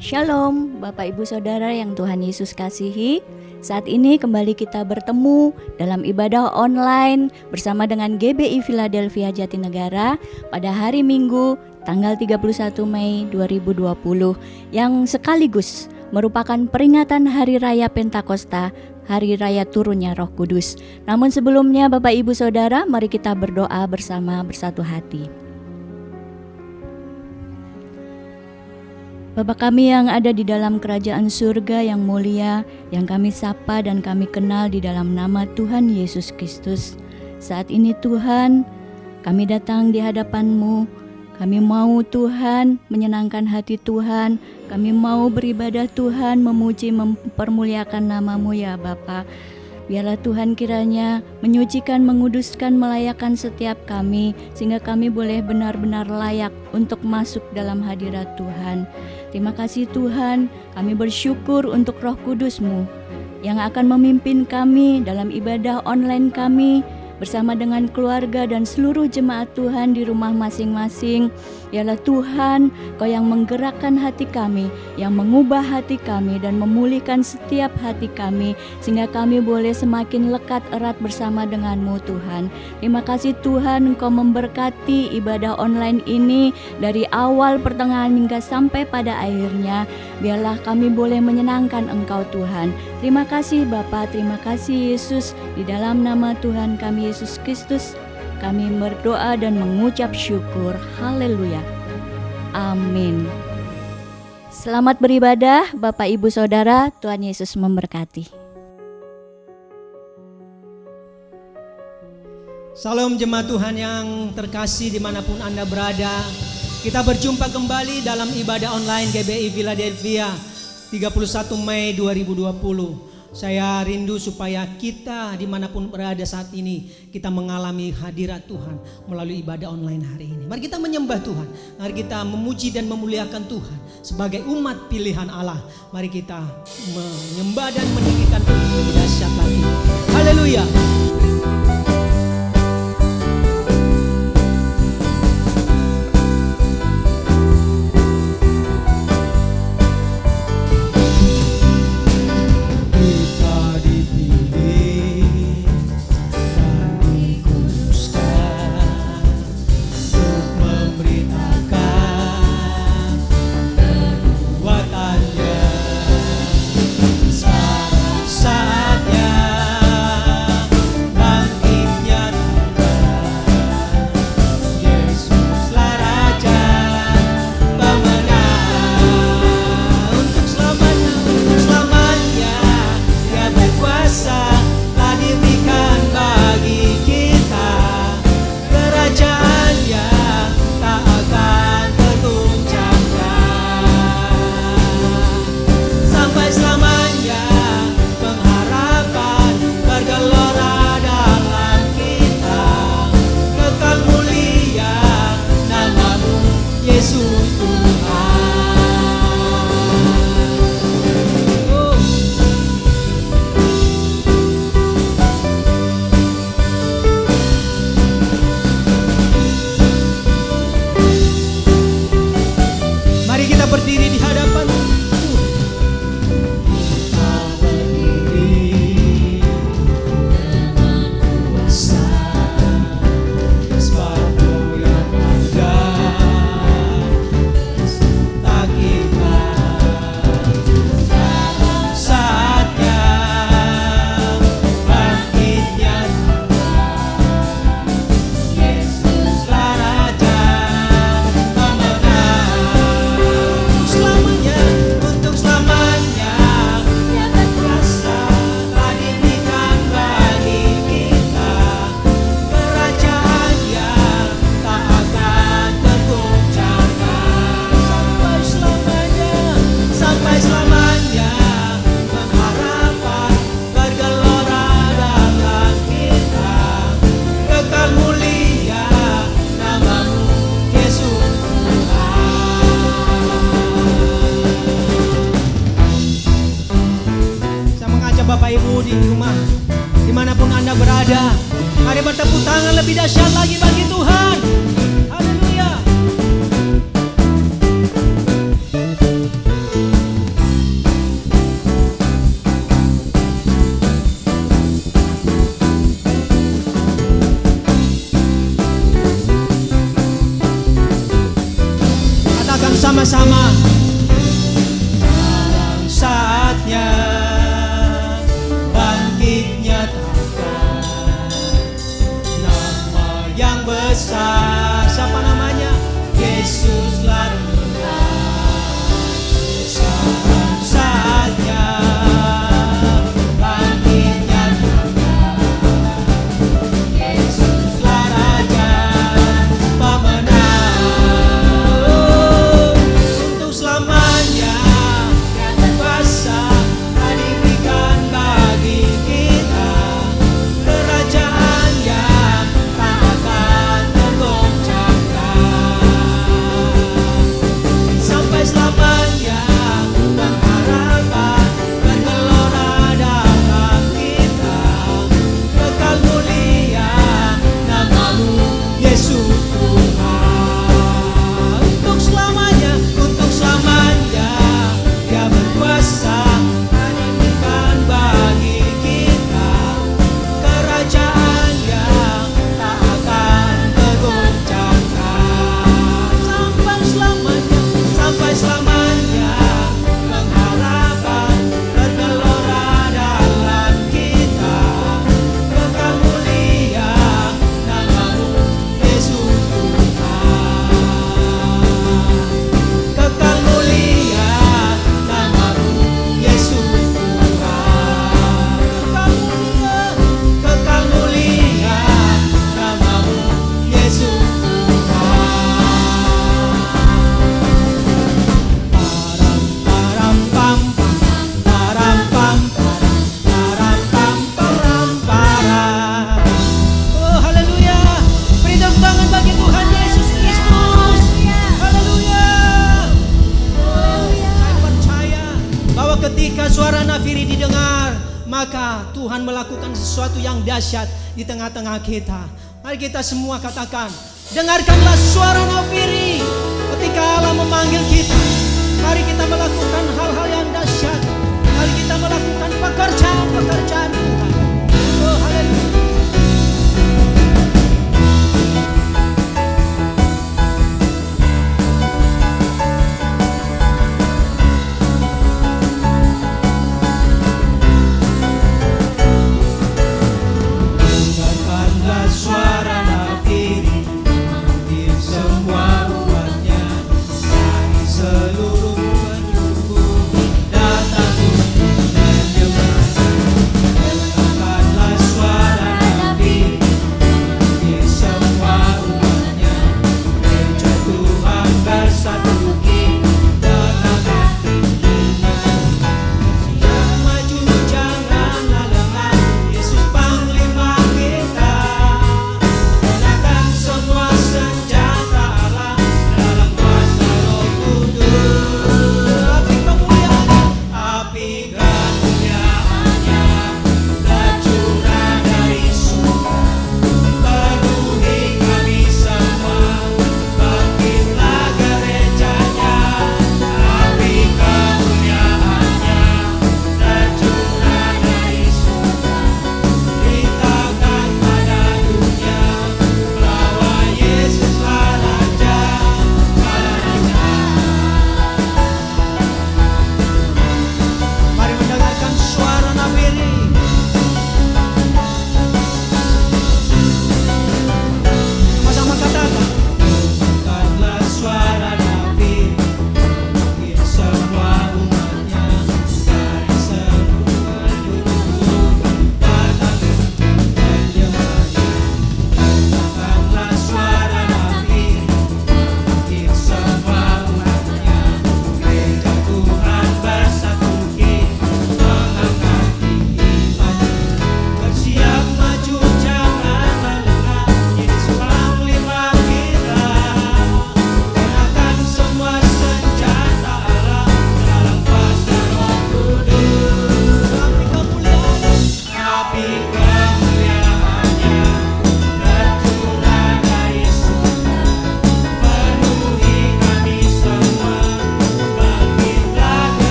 Shalom Bapak Ibu Saudara yang Tuhan Yesus kasihi. Saat ini kembali kita bertemu dalam ibadah online bersama dengan GBI Philadelphia Jatinegara pada hari Minggu tanggal 31 Mei 2020 yang sekaligus merupakan peringatan Hari Raya Pentakosta, Hari Raya turunnya Roh Kudus. Namun sebelumnya Bapak Ibu Saudara, mari kita berdoa bersama bersatu hati. Bapa kami yang ada di dalam kerajaan surga yang mulia, yang kami sapa dan kami kenal di dalam nama Tuhan Yesus Kristus. Saat ini Tuhan, kami datang di hadapan-Mu. Kami mau Tuhan menyenangkan hati Tuhan. Kami mau beribadah Tuhan, memuji, mempermuliakan nama-Mu ya Bapa. Biarlah Tuhan kiranya menyucikan, menguduskan, melayakkan setiap kami, sehingga kami boleh benar-benar layak untuk masuk dalam hadirat Tuhan. Terima kasih Tuhan, kami bersyukur untuk Roh Kudus-Mu yang akan memimpin kami dalam ibadah online kami bersama dengan keluarga dan seluruh jemaat Tuhan di rumah masing-masing. Yalah Tuhan, Kau yang menggerakkan hati kami, yang mengubah hati kami dan memulihkan setiap hati kami, sehingga kami boleh semakin lekat erat bersama dengan-Mu Tuhan. Terima kasih Tuhan, Engkau memberkati ibadah online ini dari awal, pertengahan hingga sampai pada akhirnya. Biarlah kami boleh menyenangkan Engkau Tuhan. Terima kasih Bapa, terima kasih Yesus. Di dalam nama Tuhan kami Yesus Kristus, kami berdoa dan mengucap syukur. Haleluya. Amin. Selamat beribadah Bapak Ibu Saudara, Tuhan Yesus memberkati. Salam jemaat Tuhan yang terkasih dimanapun Anda berada. Kita berjumpa kembali dalam ibadah online GBI Philadelphia 31 Mei 2020. Saya rindu supaya kita dimanapun berada saat ini, kita mengalami hadirat Tuhan melalui ibadah online hari ini. Mari kita menyembah Tuhan, mari kita memuji dan memuliakan Tuhan sebagai umat pilihan Allah. Mari kita menyembah dan meninggikan Tuhan lebih dahsyat lagi. Haleluya. Bapak Ibu di rumah, dimanapun Anda berada, mari bertepuk tangan lebih dahsyat lagi bagi Tuhan. Haleluya. bersama-sama. Sekarang saatnya bangkit nyatakan nama yang besar. Siapa namanya? Yesuslah Tuhan. Sekarang saatnya bangkit nyatakan Yesuslah Raja pemenang. Untuk selamanya yang berkuasa telah diberikan bagi kita kerajaan yang tak akan tergoncangkan. Sampai selamanya pengharapan bergelora dalam kita, kekal mulia namamu Yesus Tuhan. Untuk selamanya Dia berkuasa dan diberikan bagi kita kerajaan yang tak akan tergoncangkan. Sampai selamanya pengharapan bergelora dalam kita, kekal mulia namamu Yesus Tuhan. Kekal mulia namamu Yesus Tuhan. Kekal mulia namamu Yesus Tuhan. Param pam param pam param. Oh haleluya. Beri tepuk tangan bagi Tuhan Yesus Kristus. Haleluya. Saya percaya bahwa ketika suara nafiri didengar, maka Tuhan melakukan sesuatu yang dahsyat di tengah-tengah kita. Mari kita semua katakan, dengarkanlah suara nafiri ketika Allah memanggil kita. Mari kita melakukan hal-hal yang dahsyat. Mari kita melakukan pekerjaan-pekerjaan Tuhan. Oh haleluya. Dengarkanlah suara nafiri memanggil semua umat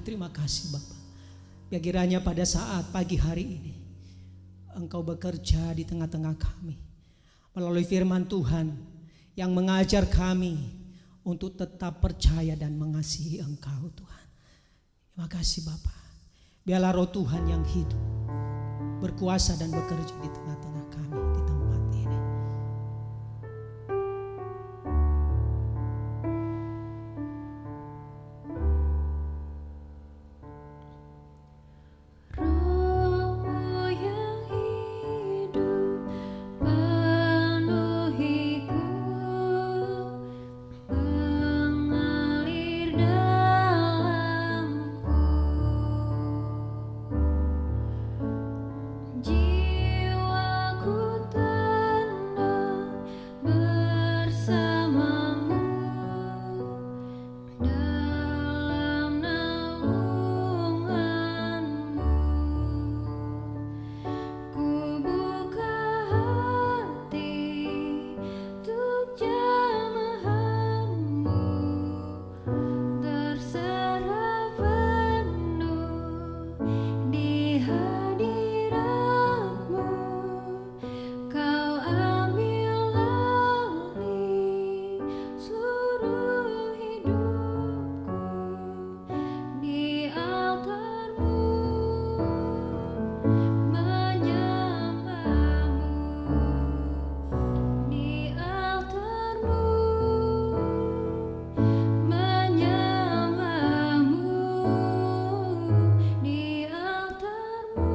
terima kasih Bapa. Ya kiranya pada saat pagi hari ini Engkau bekerja di tengah-tengah kami melalui firman Tuhan yang mengajar kami untuk tetap percaya dan mengasihi Engkau Tuhan. Terima kasih Bapa. Biarlah roh Tuhan yang hidup berkuasa dan bekerja di tengah-tengah kami di tempat ini. Roh-Mu yang hidup penuhiku, mengalir dalamku. Jiwaku tenang bersamamu dalam naunganmu. Ku buka hati untuk jamahanmu, terserah penuh di hadiratmu. Kau ambil alih seluruh hidupku di altarmu, menyembahmu di altarmu, menyembahmu di altarmu.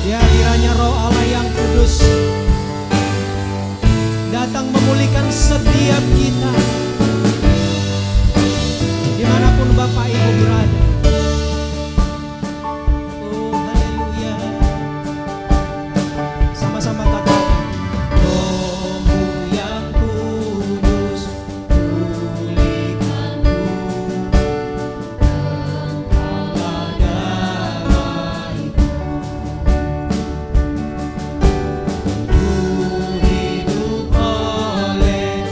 Ya kiranya roh Allah yang kudus datang memulihkan setiap kita dimanapun Bapak Ibu berada. Oh haleluya. Sama-sama katakan, Roh-Mu yang kudus pulihkanku, Engkaulah damaiku. Ku hidup oleh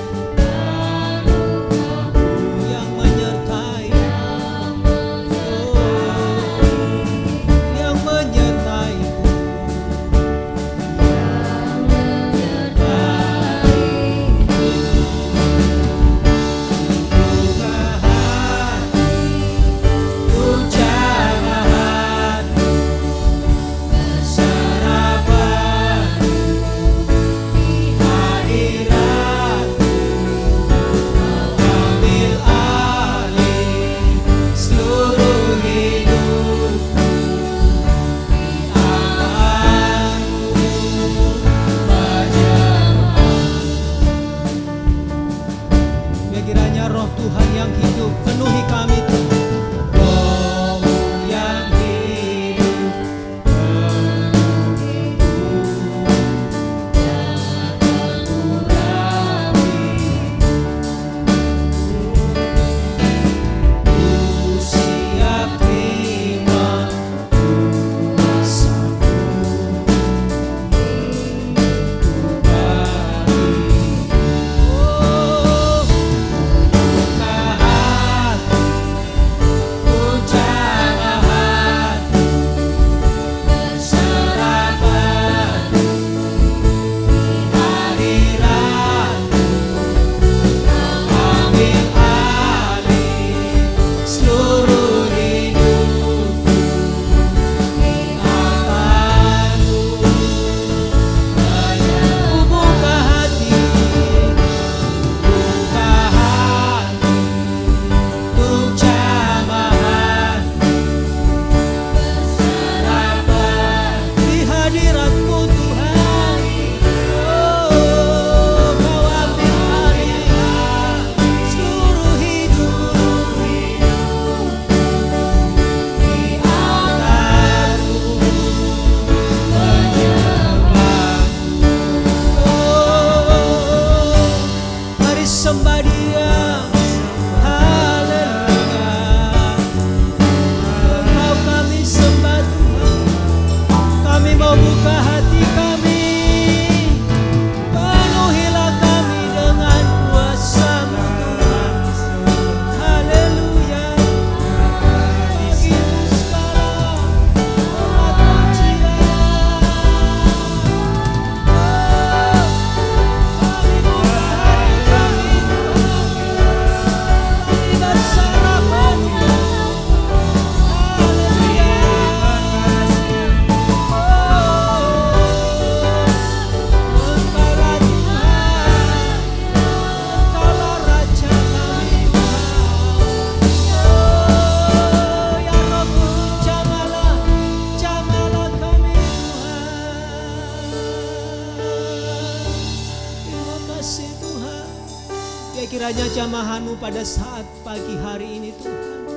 adanya jamahan-Mu pada saat pagi hari ini Tuhan.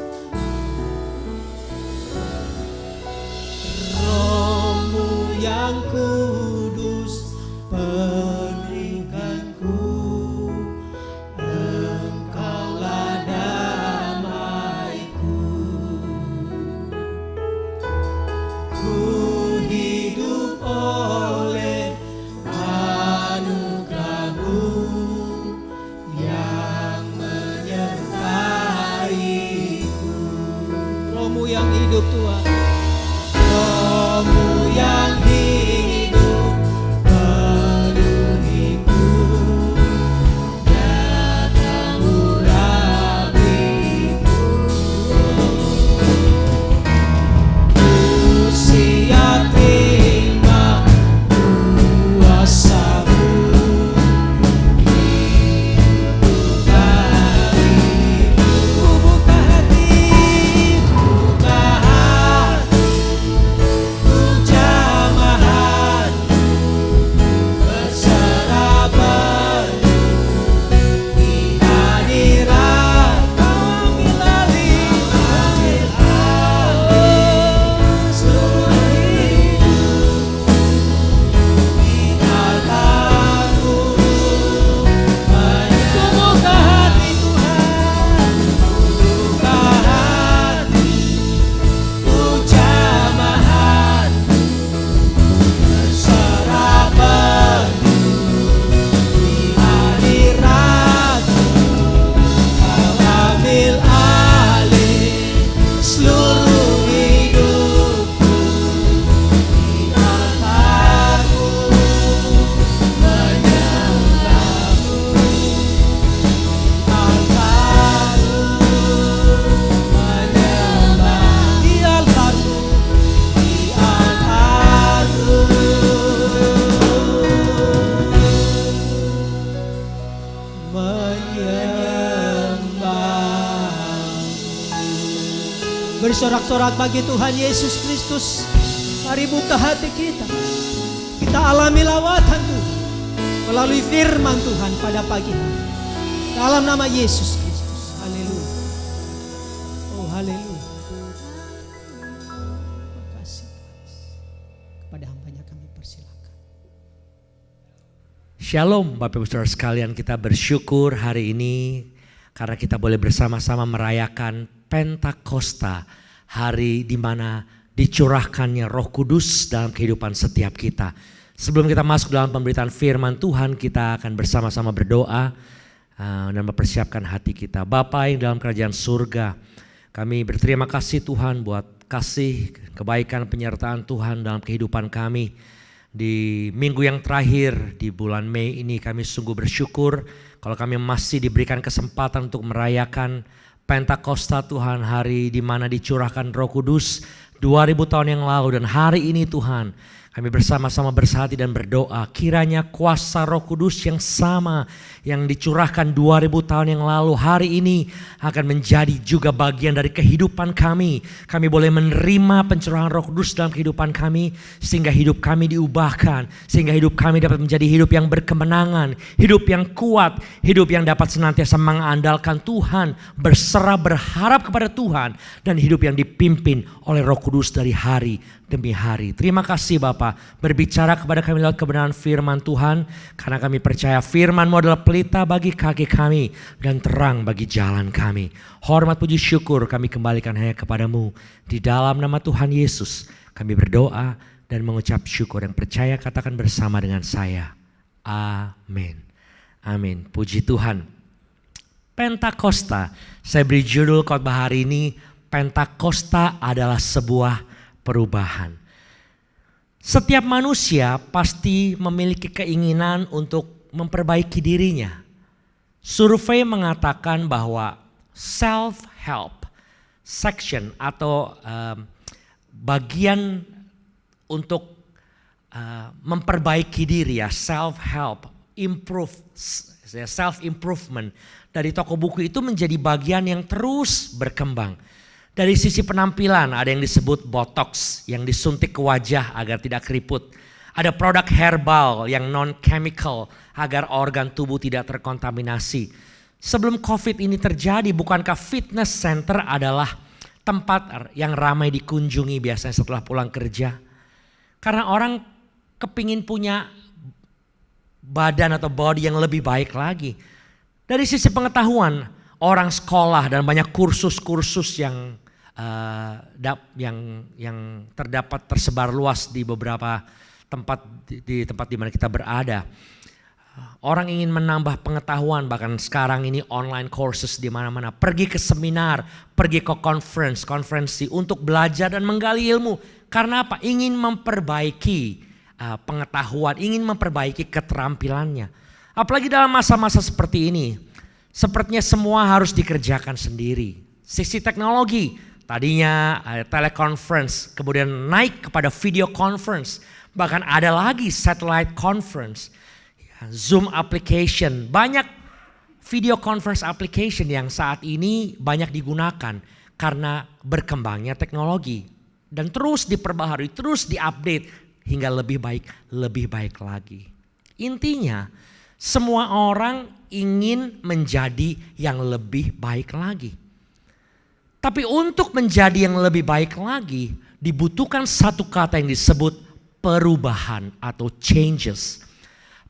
Roh-Mu yang kudus peningkanku, Engkaulah damaiku. Ku hidup oleh anugerah-Mu yang menyertaiku. Roh-Mu yang hidup Tuhan, Roh-Mu yang hidup penuhiku, datang urapiku. Ku siap terima kuasa-Mu, hidup bagiku. Ku buka hati, buka hati, ku jamahan, berserah penuh di hadirat. Ambil alih seluruh hidup di altar-Mu. Ku buka hati Tuhan, ku buka hati, ku jamahan, berserah penuh di hadirat-Mu. Kau ambil alih seluruh hidupku di altar-Mu, menyembah-Mu, altar-Mu, menyembah di altar-Mu, di altar-Mu. Bersorak-sorak bagi Tuhan Yesus Kristus. Mari buka hati kita. Kita alami lawatan Tuhan melalui firman Tuhan pada pagi hari. Dalam nama Yesus Kristus. Haleluya. Oh haleluya. Terima kasih kepada hamba-Nya kami persilakan. Shalom Bapak Ibu Saudara sekalian, kita bersyukur hari ini karena kita boleh bersama-sama merayakan Pentakosta, hari di mana dicurahkannya Roh Kudus dalam kehidupan setiap kita. Sebelum kita masuk dalam pemberitaan firman Tuhan, kita akan bersama-sama berdoa dan mempersiapkan hati kita. Bapa yang dalam kerajaan surga, kami berterima kasih Tuhan buat kasih, kebaikan, penyertaan Tuhan dalam kehidupan kami. Di minggu yang terakhir di bulan Mei ini kami sungguh bersyukur kalau kami masih diberikan kesempatan untuk merayakan Pentakosta Tuhan, hari di mana dicurahkan Roh Kudus 2000 tahun yang lalu. Dan hari ini Tuhan, kami bersama-sama bersehati dan berdoa kiranya kuasa Roh Kudus yang sama yang dicurahkan 2000 tahun yang lalu hari ini akan menjadi juga bagian dari kehidupan kami. Kami boleh menerima pencurahan Roh Kudus dalam kehidupan kami sehingga hidup kami diubahkan, sehingga hidup kami dapat menjadi hidup yang berkemenangan, hidup yang kuat, hidup yang dapat senantiasa mengandalkan Tuhan, berserah berharap kepada Tuhan, dan hidup yang dipimpin oleh Roh Kudus dari hari demi hari. Terima kasih Bapa, berbicara kepada kami lewat kebenaran firman Tuhan, karena kami percaya firman-Mu adalah pelita bagi kaki kami dan terang bagi jalan kami. Hormat puji syukur kami kembalikan hanya kepada-Mu. Di dalam nama Tuhan Yesus kami berdoa dan mengucap syukur. Yang percaya katakan bersama dengan saya, amin. Amin. Puji Tuhan. Pentakosta, saya beri judul khotbah hari ini, Pentakosta adalah sebuah perubahan. Setiap manusia pasti memiliki keinginan untuk memperbaiki dirinya. Survei mengatakan bahwa self-help section atau bagian untuk memperbaiki diri, ya, self-help, self-improvement dari toko buku itu menjadi bagian yang terus berkembang. Dari sisi penampilan ada yang disebut botox yang disuntik ke wajah agar tidak keriput. Ada produk herbal yang non-chemical agar organ tubuh tidak terkontaminasi. Sebelum COVID ini terjadi, bukankah fitness center adalah tempat yang ramai dikunjungi biasanya setelah pulang kerja? Karena orang kepingin punya badan atau body yang lebih baik lagi. Dari sisi pengetahuan, orang sekolah dan banyak kursus-kursus yang terdapat tersebar luas di beberapa tempat di tempat di mana kita berada. Orang ingin menambah pengetahuan, bahkan sekarang ini online courses di mana-mana. Pergi ke seminar, pergi ke konferensi untuk belajar dan menggali ilmu. Karena apa? Ingin memperbaiki pengetahuan, ingin memperbaiki keterampilannya. Apalagi dalam masa-masa seperti ini, sepertinya semua harus dikerjakan sendiri. Sisi teknologi, tadinya teleconference, kemudian naik kepada video conference, bahkan ada lagi satellite conference, Zoom application, banyak video conference application yang saat ini banyak digunakan karena berkembangnya teknologi dan terus diperbaharui, terus diupdate hingga lebih baik lagi. Intinya, semua orang ingin menjadi yang lebih baik lagi. Tapi untuk menjadi yang lebih baik lagi, dibutuhkan satu kata yang disebut perubahan atau changes.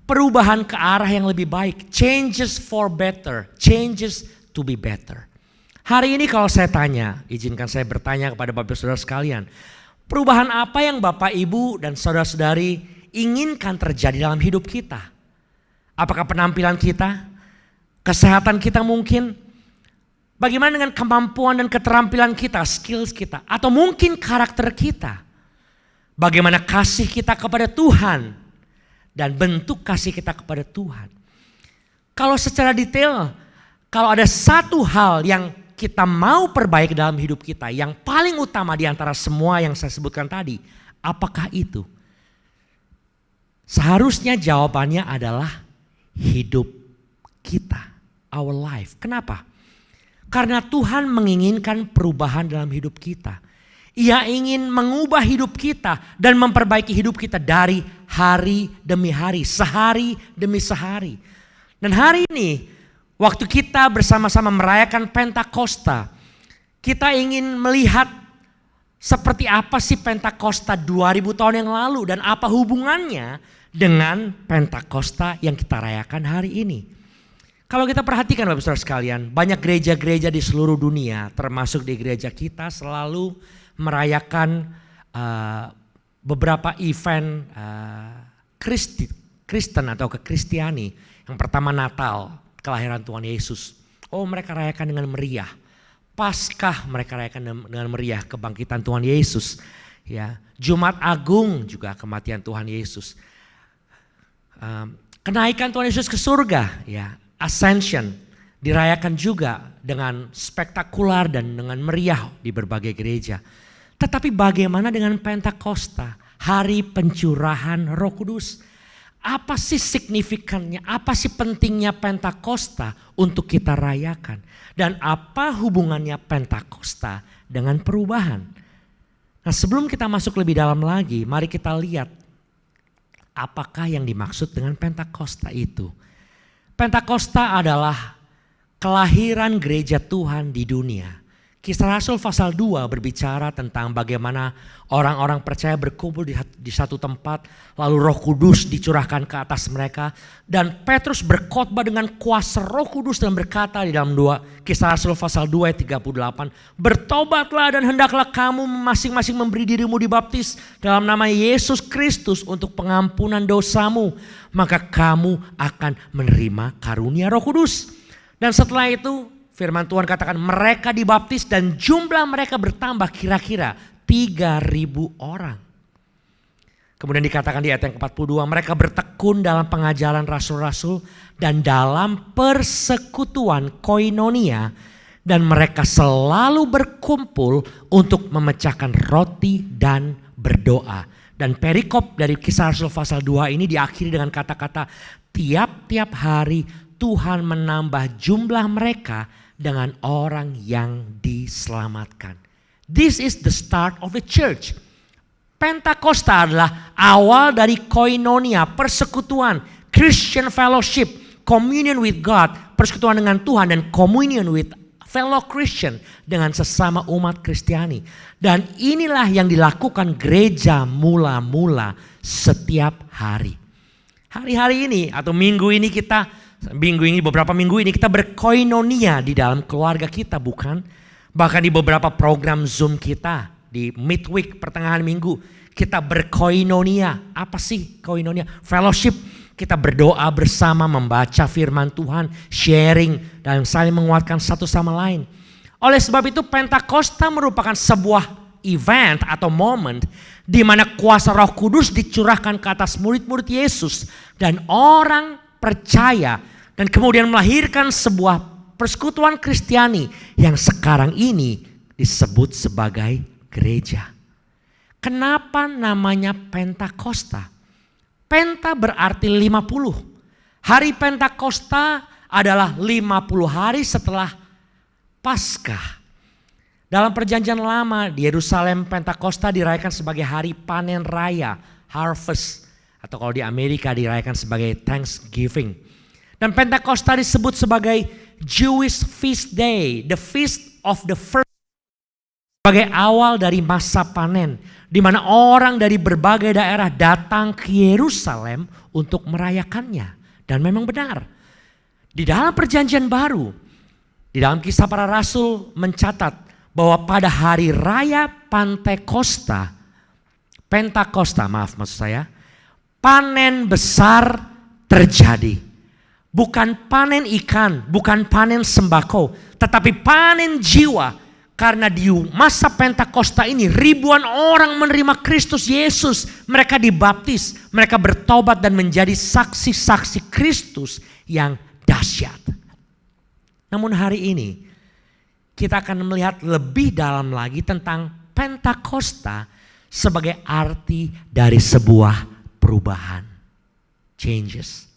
Perubahan ke arah yang lebih baik, changes for better, changes to be better. Hari ini kalau saya tanya, izinkan saya bertanya kepada Bapak Saudara sekalian, perubahan apa yang Bapak Ibu dan Saudara-saudari inginkan terjadi dalam hidup kita? Apakah penampilan kita, kesehatan kita mungkin? Bagaimana dengan kemampuan dan keterampilan kita, skills kita, atau mungkin karakter kita? Bagaimana kasih kita kepada Tuhan? Dan bentuk kasih kita kepada Tuhan. Kalau secara detail, kalau ada satu hal yang kita mau perbaiki dalam hidup kita, yang paling utama di antara semua yang saya sebutkan tadi, apakah itu? Seharusnya jawabannya adalah hidup kita, our life. Kenapa? Karena Tuhan menginginkan perubahan dalam hidup kita. Ia ingin mengubah hidup kita dan memperbaiki hidup kita dari hari demi hari, sehari demi sehari. Dan hari ini, waktu kita bersama-sama merayakan Pentakosta, kita ingin melihat seperti apa sih Pentakosta 2000 tahun yang lalu dan apa hubungannya dengan Pentakosta yang kita rayakan hari ini. Kalau kita perhatikan Bapak Saudara sekalian, banyak gereja-gereja di seluruh dunia, termasuk di gereja kita selalu merayakan beberapa event Kristen atau kekristiani. Yang pertama Natal, kelahiran Tuhan Yesus. Oh, mereka rayakan dengan meriah. Paskah mereka rayakan dengan meriah, kebangkitan Tuhan Yesus. Ya, Jumat Agung juga kematian Tuhan Yesus. Kenaikan Tuhan Yesus ke surga, ya, Ascension dirayakan juga dengan spektakuler dan dengan meriah di berbagai gereja. Tetapi bagaimana dengan Pentakosta, hari pencurahan Roh Kudus? Apa sih signifikannya? Apa sih pentingnya Pentakosta untuk kita rayakan? Dan apa hubungannya Pentakosta dengan perubahan? Nah, sebelum kita masuk lebih dalam lagi, mari kita lihat apakah yang dimaksud dengan Pentakosta itu. Pentakosta adalah kelahiran gereja Tuhan di dunia. Kisah Rasul pasal 2 berbicara tentang bagaimana orang-orang percaya berkumpul di satu tempat, lalu Roh Kudus dicurahkan ke atas mereka, dan Petrus berkhotbah dengan kuasa Roh Kudus dan berkata di dalam Kisah Rasul pasal 2 ayat 38, bertobatlah dan hendaklah kamu masing-masing memberi dirimu dibaptis dalam nama Yesus Kristus untuk pengampunan dosamu, maka kamu akan menerima karunia Roh Kudus. Dan setelah itu firman Tuhan katakan mereka dibaptis dan jumlah mereka bertambah kira-kira 3.000 orang. Kemudian dikatakan di ayat yang ke-42 mereka bertekun dalam pengajaran rasul-rasul dan dalam persekutuan koinonia, dan mereka selalu berkumpul untuk memecahkan roti dan berdoa. Dan perikop dari Kisah Rasul pasal 2 ini diakhiri dengan kata-kata tiap-tiap hari Tuhan menambah jumlah mereka dengan orang yang diselamatkan. This is the start of the church. Pentakosta adalah awal dari koinonia, persekutuan, Christian fellowship, communion with God, persekutuan dengan Tuhan dan communion with fellow Christian, dengan sesama umat Kristiani. Dan inilah yang dilakukan gereja mula-mula setiap hari. Hari-hari ini atau beberapa minggu ini kita berkoinonia di dalam keluarga kita, bukan? Bahkan di beberapa program Zoom kita di midweek pertengahan minggu kita berkoinonia. Apa sih koinonia? Fellowship. Kita berdoa bersama, membaca firman Tuhan, sharing dan saling menguatkan satu sama lain. Oleh sebab itu Pentakosta merupakan sebuah event atau momen di mana kuasa Roh Kudus dicurahkan ke atas murid-murid Yesus dan orang percaya, dan kemudian melahirkan sebuah persekutuan Kristiani yang sekarang ini disebut sebagai gereja. Kenapa namanya Pentakosta? Penta berarti 50. Hari Pentakosta adalah 50 hari setelah Paskah. Dalam perjanjian lama di Yerusalem, Pentakosta dirayakan sebagai hari panen raya, harvest. Atau kalau di Amerika dirayakan sebagai Thanksgiving. Dan Pentakosta disebut sebagai Jewish feast day, the feast of the first. Sebagai awal dari masa panen, di mana orang dari berbagai daerah datang ke Yerusalem untuk merayakannya. Dan memang benar, di dalam perjanjian baru, di dalam Kisah Para Rasul mencatat bahwa pada hari raya Pentakosta, panen besar terjadi. Bukan panen ikan, bukan panen sembako, tetapi panen jiwa. Karena di masa Pentakosta ini ribuan orang menerima Kristus Yesus. Mereka dibaptis, mereka bertobat dan menjadi saksi-saksi Kristus yang dahsyat. Namun hari ini kita akan melihat lebih dalam lagi tentang Pentakosta sebagai arti dari sebuah perubahan. Changes.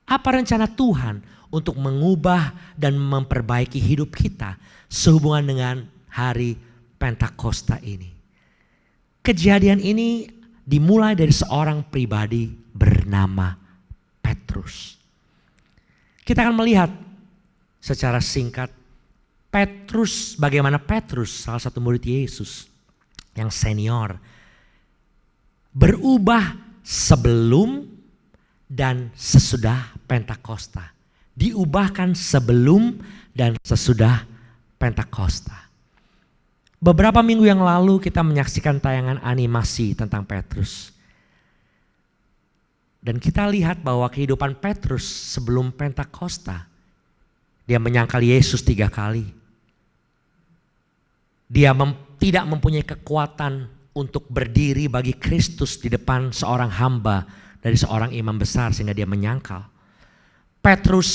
Apa rencana Tuhan untuk mengubah dan memperbaiki hidup kita sehubungan dengan hari Pentakosta ini? Kejadian ini dimulai dari seorang pribadi bernama Petrus. Kita akan melihat secara singkat bagaimana Petrus, salah satu murid Yesus yang senior, berubah sebelum dan sesudah Pentakosta. Diubahkan sebelum dan sesudah Pentakosta. Beberapa minggu yang lalu kita menyaksikan tayangan animasi tentang Petrus. Dan kita lihat bahwa kehidupan Petrus sebelum Pentakosta, dia menyangkal Yesus 3 kali. Dia tidak mempunyai kekuatan untuk berdiri bagi Kristus di depan seorang hamba dari seorang imam besar sehingga dia menyangkal. Petrus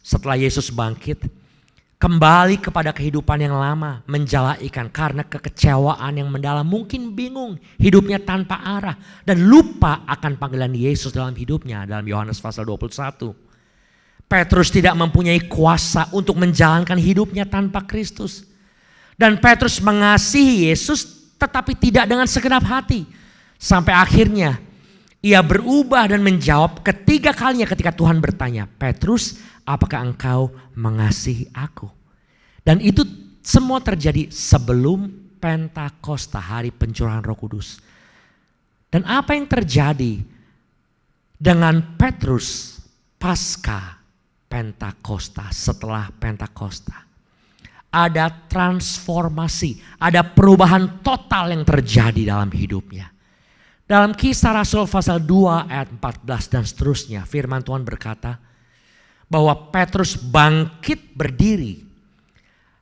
setelah Yesus bangkit kembali kepada kehidupan yang lama, menjala ikan karena kekecewaan yang mendalam, mungkin bingung, hidupnya tanpa arah dan lupa akan panggilan Yesus dalam hidupnya dalam Yohanes pasal 21. Petrus tidak mempunyai kuasa untuk menjalankan hidupnya tanpa Kristus. Dan Petrus mengasihi Yesus tetapi tidak dengan segenap hati. Sampai akhirnya ia berubah dan menjawab ketiga kalinya ketika Tuhan bertanya, "Petrus, apakah engkau mengasihi aku?" Dan itu semua terjadi sebelum Pentakosta, hari pencurahan Roh Kudus. Dan apa yang terjadi dengan Petrus pasca Pentakosta, setelah Pentakosta? Ada transformasi, ada perubahan total yang terjadi dalam hidupnya. Dalam Kisah Rasul pasal 2 ayat 14 dan seterusnya, firman Tuhan berkata bahwa Petrus bangkit berdiri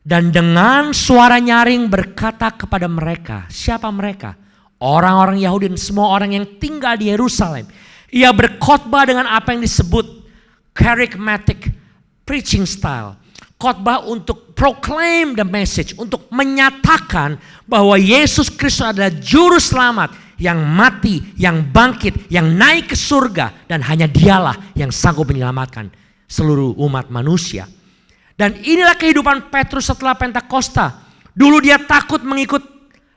dan dengan suara nyaring berkata kepada mereka. Siapa mereka? Orang-orang Yahudi dan semua orang yang tinggal di Yerusalem. Ia berkhotbah dengan apa yang disebut charismatic preaching style. Khotbah untuk proclaim the message, untuk menyatakan bahwa Yesus Kristus adalah juru selamat yang mati, yang bangkit, yang naik ke surga, dan hanya dialah yang sanggup menyelamatkan seluruh umat manusia. Dan inilah kehidupan Petrus setelah Pentakosta. Dulu dia takut mengikut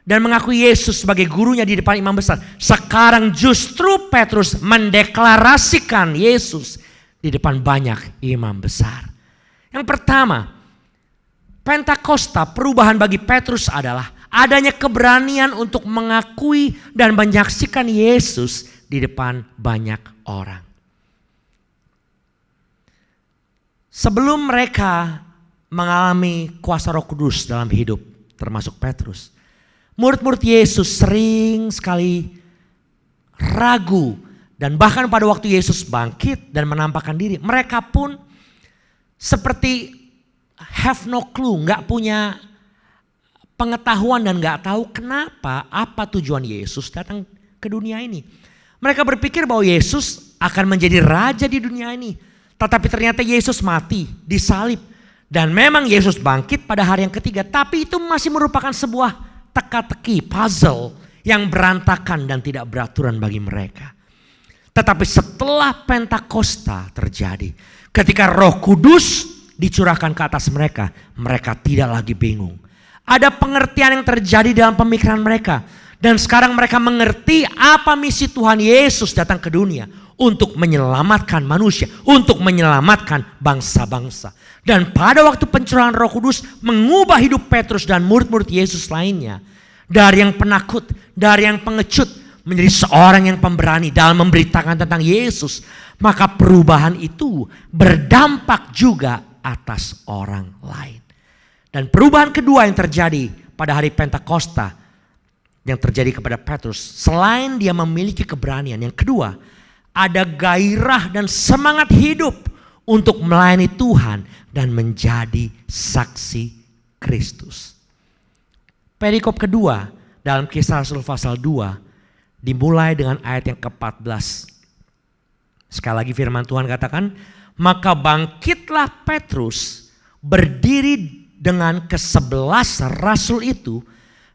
dan mengakui Yesus sebagai gurunya di depan imam besar. Sekarang justru Petrus mendeklarasikan Yesus di depan banyak imam besar. Yang pertama, Pentakosta, perubahan bagi Petrus adalah adanya keberanian untuk mengakui dan menyaksikan Yesus di depan banyak orang. Sebelum mereka mengalami kuasa Roh Kudus dalam hidup, termasuk Petrus, murid-murid Yesus sering sekali ragu. Dan bahkan pada waktu Yesus bangkit dan menampakkan diri, mereka pun seperti have no clue, gak punya pengetahuan dan gak tahu kenapa, apa tujuan Yesus datang ke dunia ini. Mereka berpikir bahwa Yesus akan menjadi raja di dunia ini. Tetapi ternyata Yesus mati, disalib. Dan memang Yesus bangkit pada hari yang ketiga. Tapi itu masih merupakan sebuah teka-teki, puzzle yang berantakan dan tidak beraturan bagi mereka. Tetapi setelah Pentakosta terjadi, ketika Roh Kudus dicurahkan ke atas mereka, mereka tidak lagi bingung. Ada pengertian yang terjadi dalam pemikiran mereka. Dan sekarang mereka mengerti apa misi Tuhan Yesus datang ke dunia. Untuk menyelamatkan manusia, untuk menyelamatkan bangsa-bangsa. Dan pada waktu pencurahan Roh Kudus mengubah hidup Petrus dan murid-murid Yesus lainnya. Dari yang penakut, dari yang pengecut, menjadi seorang yang pemberani dalam memberitakan tentang Yesus. Maka perubahan itu berdampak juga atas orang lain. Dan perubahan kedua yang terjadi pada hari Pentakosta yang terjadi kepada Petrus, selain dia memiliki keberanian, yang kedua, ada gairah dan semangat hidup untuk melayani Tuhan dan menjadi saksi Kristus. Perikop kedua dalam Kisah Rasul pasal 2 dimulai dengan ayat yang ke-14. Sekali lagi firman Tuhan katakan, maka bangkitlah Petrus berdiri dengan ke-11 rasul itu,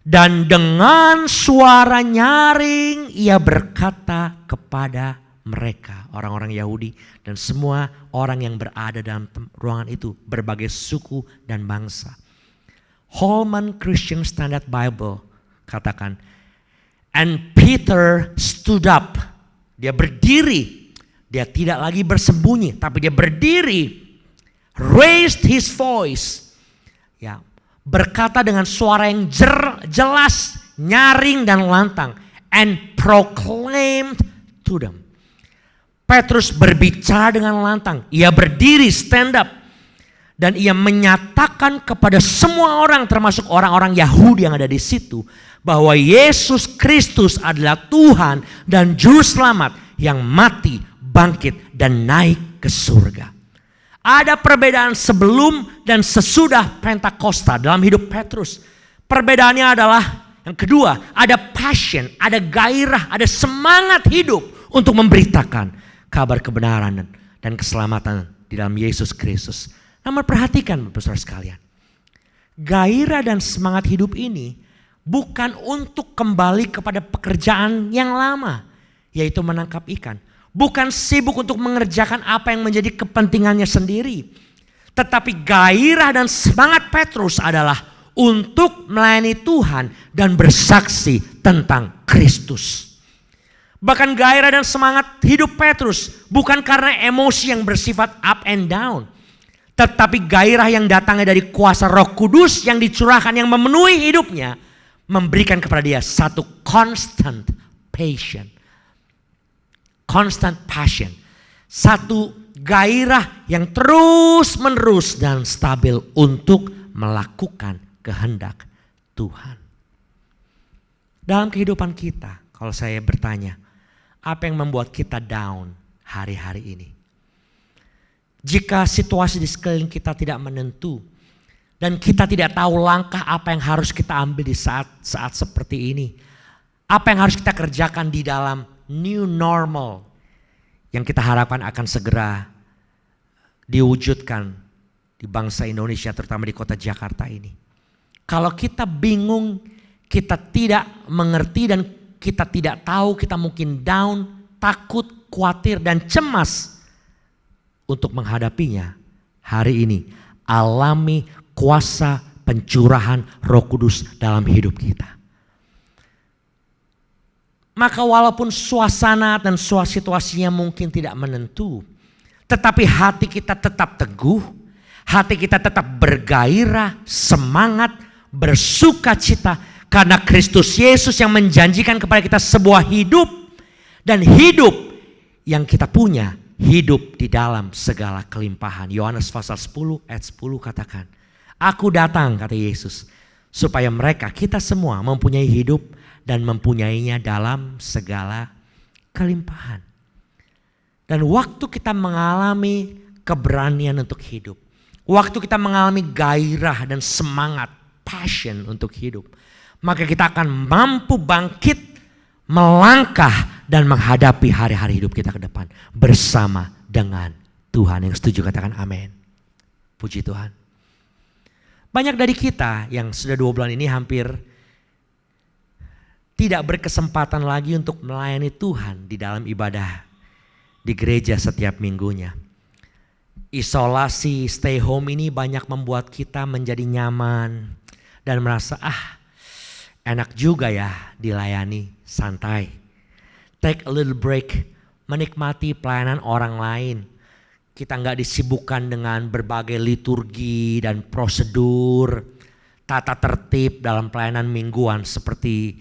dan dengan suara nyaring ia berkata kepada mereka, orang-orang Yahudi dan semua orang yang berada dalam ruangan itu, berbagai suku dan bangsa. Holman Christian Standard Bible katakan, and Peter stood up. Dia berdiri, dia tidak lagi bersembunyi, tapi dia berdiri, raised his voice, ya, berkata dengan suara yang jelas, nyaring dan lantang, and proclaimed to them. Petrus berbicara dengan lantang, ia berdiri stand up, dan ia menyatakan kepada semua orang, termasuk orang-orang Yahudi yang ada di situ, bahwa Yesus Kristus adalah Tuhan dan Juru Selamat yang mati, bangkit dan naik ke surga. Ada perbedaan sebelum dan sesudah Pentakosta dalam hidup Petrus. Perbedaannya adalah yang kedua, ada passion, ada gairah, ada semangat hidup untuk memberitakan kabar kebenaran dan keselamatan di dalam Yesus Kristus. Namun perhatikan Bapak-Saudara sekalian, gairah dan semangat hidup ini bukan untuk kembali kepada pekerjaan yang lama, yaitu menangkap ikan. Bukan sibuk untuk mengerjakan apa yang menjadi kepentingannya sendiri. Tetapi gairah dan semangat Petrus adalah untuk melayani Tuhan dan bersaksi tentang Kristus. Bahkan gairah dan semangat hidup Petrus bukan karena emosi yang bersifat up and down. Tetapi gairah yang datangnya dari kuasa Roh Kudus yang dicurahkan, yang memenuhi hidupnya, memberikan kepada dia satu constant passion. Constant passion. Satu gairah yang terus menerus dan stabil untuk melakukan kehendak Tuhan. Dalam kehidupan kita, kalau saya bertanya, apa yang membuat kita down hari-hari ini? Jika situasi di sekeliling kita tidak menentu dan kita tidak tahu langkah apa yang harus kita ambil di saat-saat seperti ini, apa yang harus kita kerjakan di dalam new normal yang kita harapkan akan segera diwujudkan di bangsa Indonesia, terutama di kota Jakarta ini. Kalau kita bingung, kita tidak mengerti dan kita tidak tahu, kita mungkin down, takut, khawatir dan cemas untuk menghadapinya. Hari ini alami kuasa pencurahan Roh Kudus dalam hidup kita. Maka walaupun suasana dan situasinya mungkin tidak menentu, tetapi hati kita tetap teguh, Hati kita tetap bergairah, semangat, bersuka cita. Karena Kristus Yesus yang menjanjikan kepada kita sebuah hidup. Dan hidup yang kita punya, hidup di dalam segala kelimpahan. Yohanes pasal 10 ayat 10 katakan, Aku datang, kata Yesus, supaya mereka, kita semua mempunyai hidup dan mempunyainya dalam segala kelimpahan. Dan waktu kita mengalami keberanian untuk hidup, waktu kita mengalami gairah dan semangat, passion untuk hidup, maka kita akan mampu bangkit, melangkah dan menghadapi hari-hari hidup kita ke depan bersama dengan Tuhan. Yang setuju katakan amin. Puji Tuhan. Banyak dari kita yang sudah 2 bulan ini hampir tidak berkesempatan lagi untuk melayani Tuhan di dalam ibadah di gereja setiap minggunya. Isolasi, stay home ini banyak membuat kita menjadi nyaman dan merasa enak juga ya dilayani, santai. Take a little break, menikmati pelayanan orang lain. Kita nggak disibukkan dengan berbagai liturgi dan prosedur, tata tertib dalam pelayanan mingguan seperti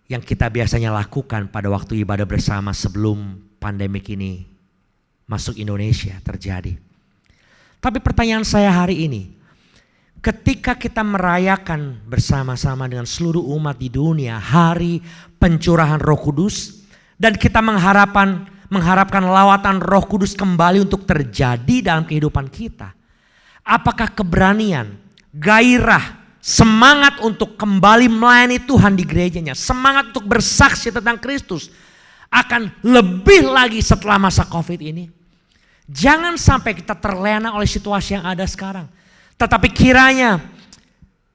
yang kita biasanya lakukan pada waktu ibadah bersama sebelum pandemik ini masuk Indonesia terjadi. Tapi pertanyaan saya hari ini, ketika kita merayakan bersama-sama dengan seluruh umat di dunia hari pencurahan Roh Kudus dan kita mengharapkan lawatan Roh Kudus kembali untuk terjadi dalam kehidupan kita, apakah keberanian, gairah, semangat untuk kembali melayani Tuhan di gerejanya, semangat untuk bersaksi tentang Kristus akan lebih lagi setelah masa COVID ini? Jangan sampai kita terlena oleh situasi yang ada sekarang. Tetapi kiranya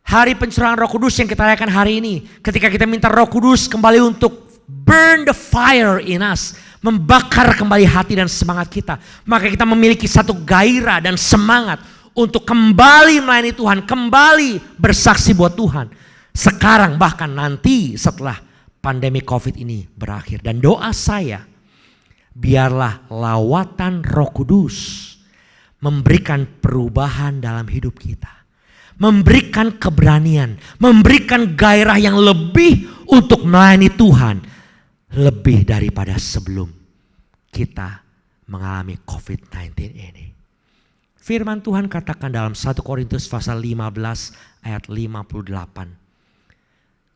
hari pencurahan Roh Kudus yang kita rayakan hari ini, ketika kita minta Roh Kudus kembali untuk burn the fire in us, membakar kembali hati dan semangat kita, maka kita memiliki satu gairah dan semangat untuk kembali melayani Tuhan, kembali bersaksi buat Tuhan. Sekarang bahkan nanti setelah pandemi COVID ini berakhir. Dan doa saya, biarlah lawatan Roh Kudus memberikan perubahan dalam hidup kita. Memberikan keberanian, memberikan gairah yang lebih untuk melayani Tuhan. Lebih daripada sebelum kita mengalami COVID-19 ini. Firman Tuhan katakan dalam 1 Korintus pasal 15 ayat 58.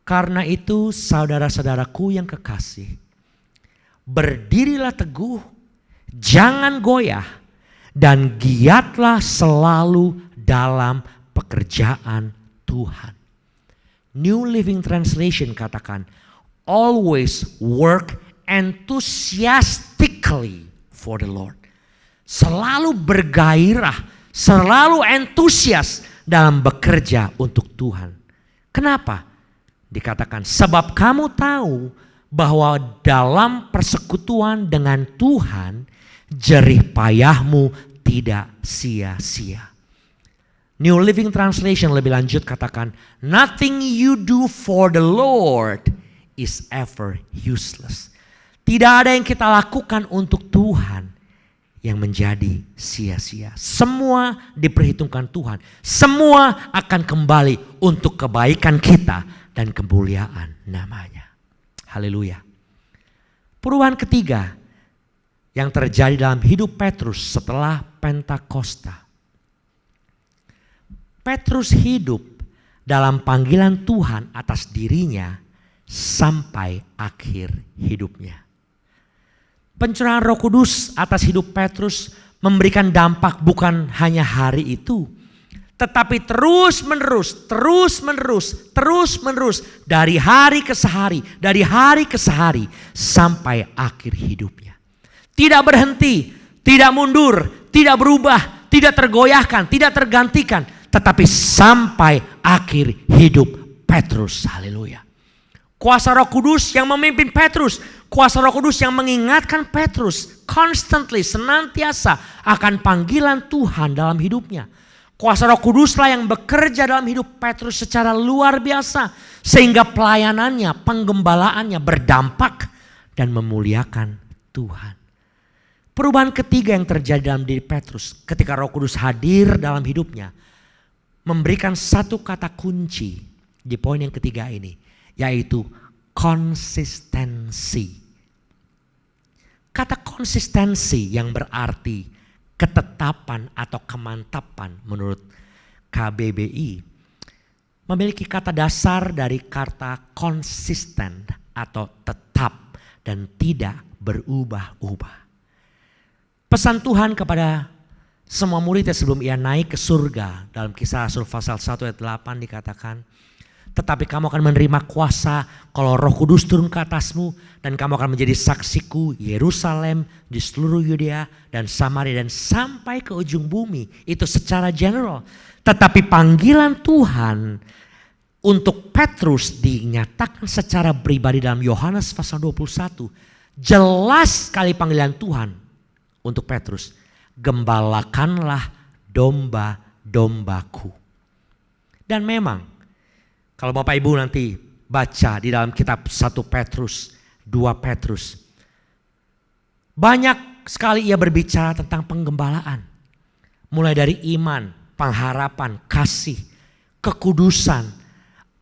Karena itu saudara-saudaraku yang kekasih, berdirilah teguh, jangan goyah, dan giatlah selalu dalam pekerjaan Tuhan. New Living Translation katakan, always work enthusiastically for the Lord. Selalu bergairah, selalu entusias dalam bekerja untuk Tuhan. Kenapa? Dikatakan, sebab kamu tahu bahwa dalam persekutuan dengan Tuhan, jerih payahmu tidak sia-sia. New Living Translation lebih lanjut katakan, nothing you do for the Lord is ever useless. Tidak ada yang kita lakukan untuk Tuhan yang menjadi sia-sia. Semua diperhitungkan Tuhan. Semua akan kembali untuk kebaikan kita dan kemuliaan namanya. Haleluya. Perubahan ketiga yang terjadi dalam hidup Petrus setelah Pentakosta. Petrus hidup dalam panggilan Tuhan atas dirinya sampai akhir hidupnya. Pencurahan Roh Kudus atas hidup Petrus memberikan dampak bukan hanya hari itu, tetapi terus menerus dari hari ke sehari sampai akhir hidupnya. Tidak berhenti, tidak mundur, tidak berubah, tidak tergoyahkan, tidak tergantikan, tetapi sampai akhir hidup Petrus. Haleluya. Kuasa Roh Kudus yang memimpin Petrus, kuasa Roh Kudus yang mengingatkan Petrus constantly, senantiasa akan panggilan Tuhan dalam hidupnya. Kuasa Roh Kuduslah yang bekerja dalam hidup Petrus secara luar biasa sehingga pelayanannya, penggembalaannya berdampak dan memuliakan Tuhan. Perubahan ketiga yang terjadi dalam diri Petrus ketika Roh Kudus hadir dalam hidupnya, memberikan satu kata kunci di poin yang ketiga ini, yaitu konsistensi. Kata konsistensi yang berarti ketetapan atau kemantapan menurut KBBI memiliki kata dasar dari kata konsisten atau tetap dan tidak berubah-ubah. Pesan Tuhan kepada semua muridnya sebelum ia naik ke surga, dalam Kisah Rasul pasal 1 ayat 8 dikatakan, tetapi kamu akan menerima kuasa kalau Roh Kudus turun ke atasmu, dan kamu akan menjadi saksiku Yerusalem, di seluruh Yudea dan Samaria dan sampai ke ujung bumi. Itu secara general. Tetapi panggilan Tuhan untuk Petrus dinyatakan secara pribadi dalam Yohanes pasal 21. Jelas sekali panggilan Tuhan untuk Petrus, gembalakanlah domba-dombaku. Dan memang kalau Bapak Ibu nanti baca di dalam kitab 1 Petrus, 2 Petrus, banyak sekali ia berbicara tentang penggembalaan. Mulai dari iman, pengharapan, kasih, kekudusan,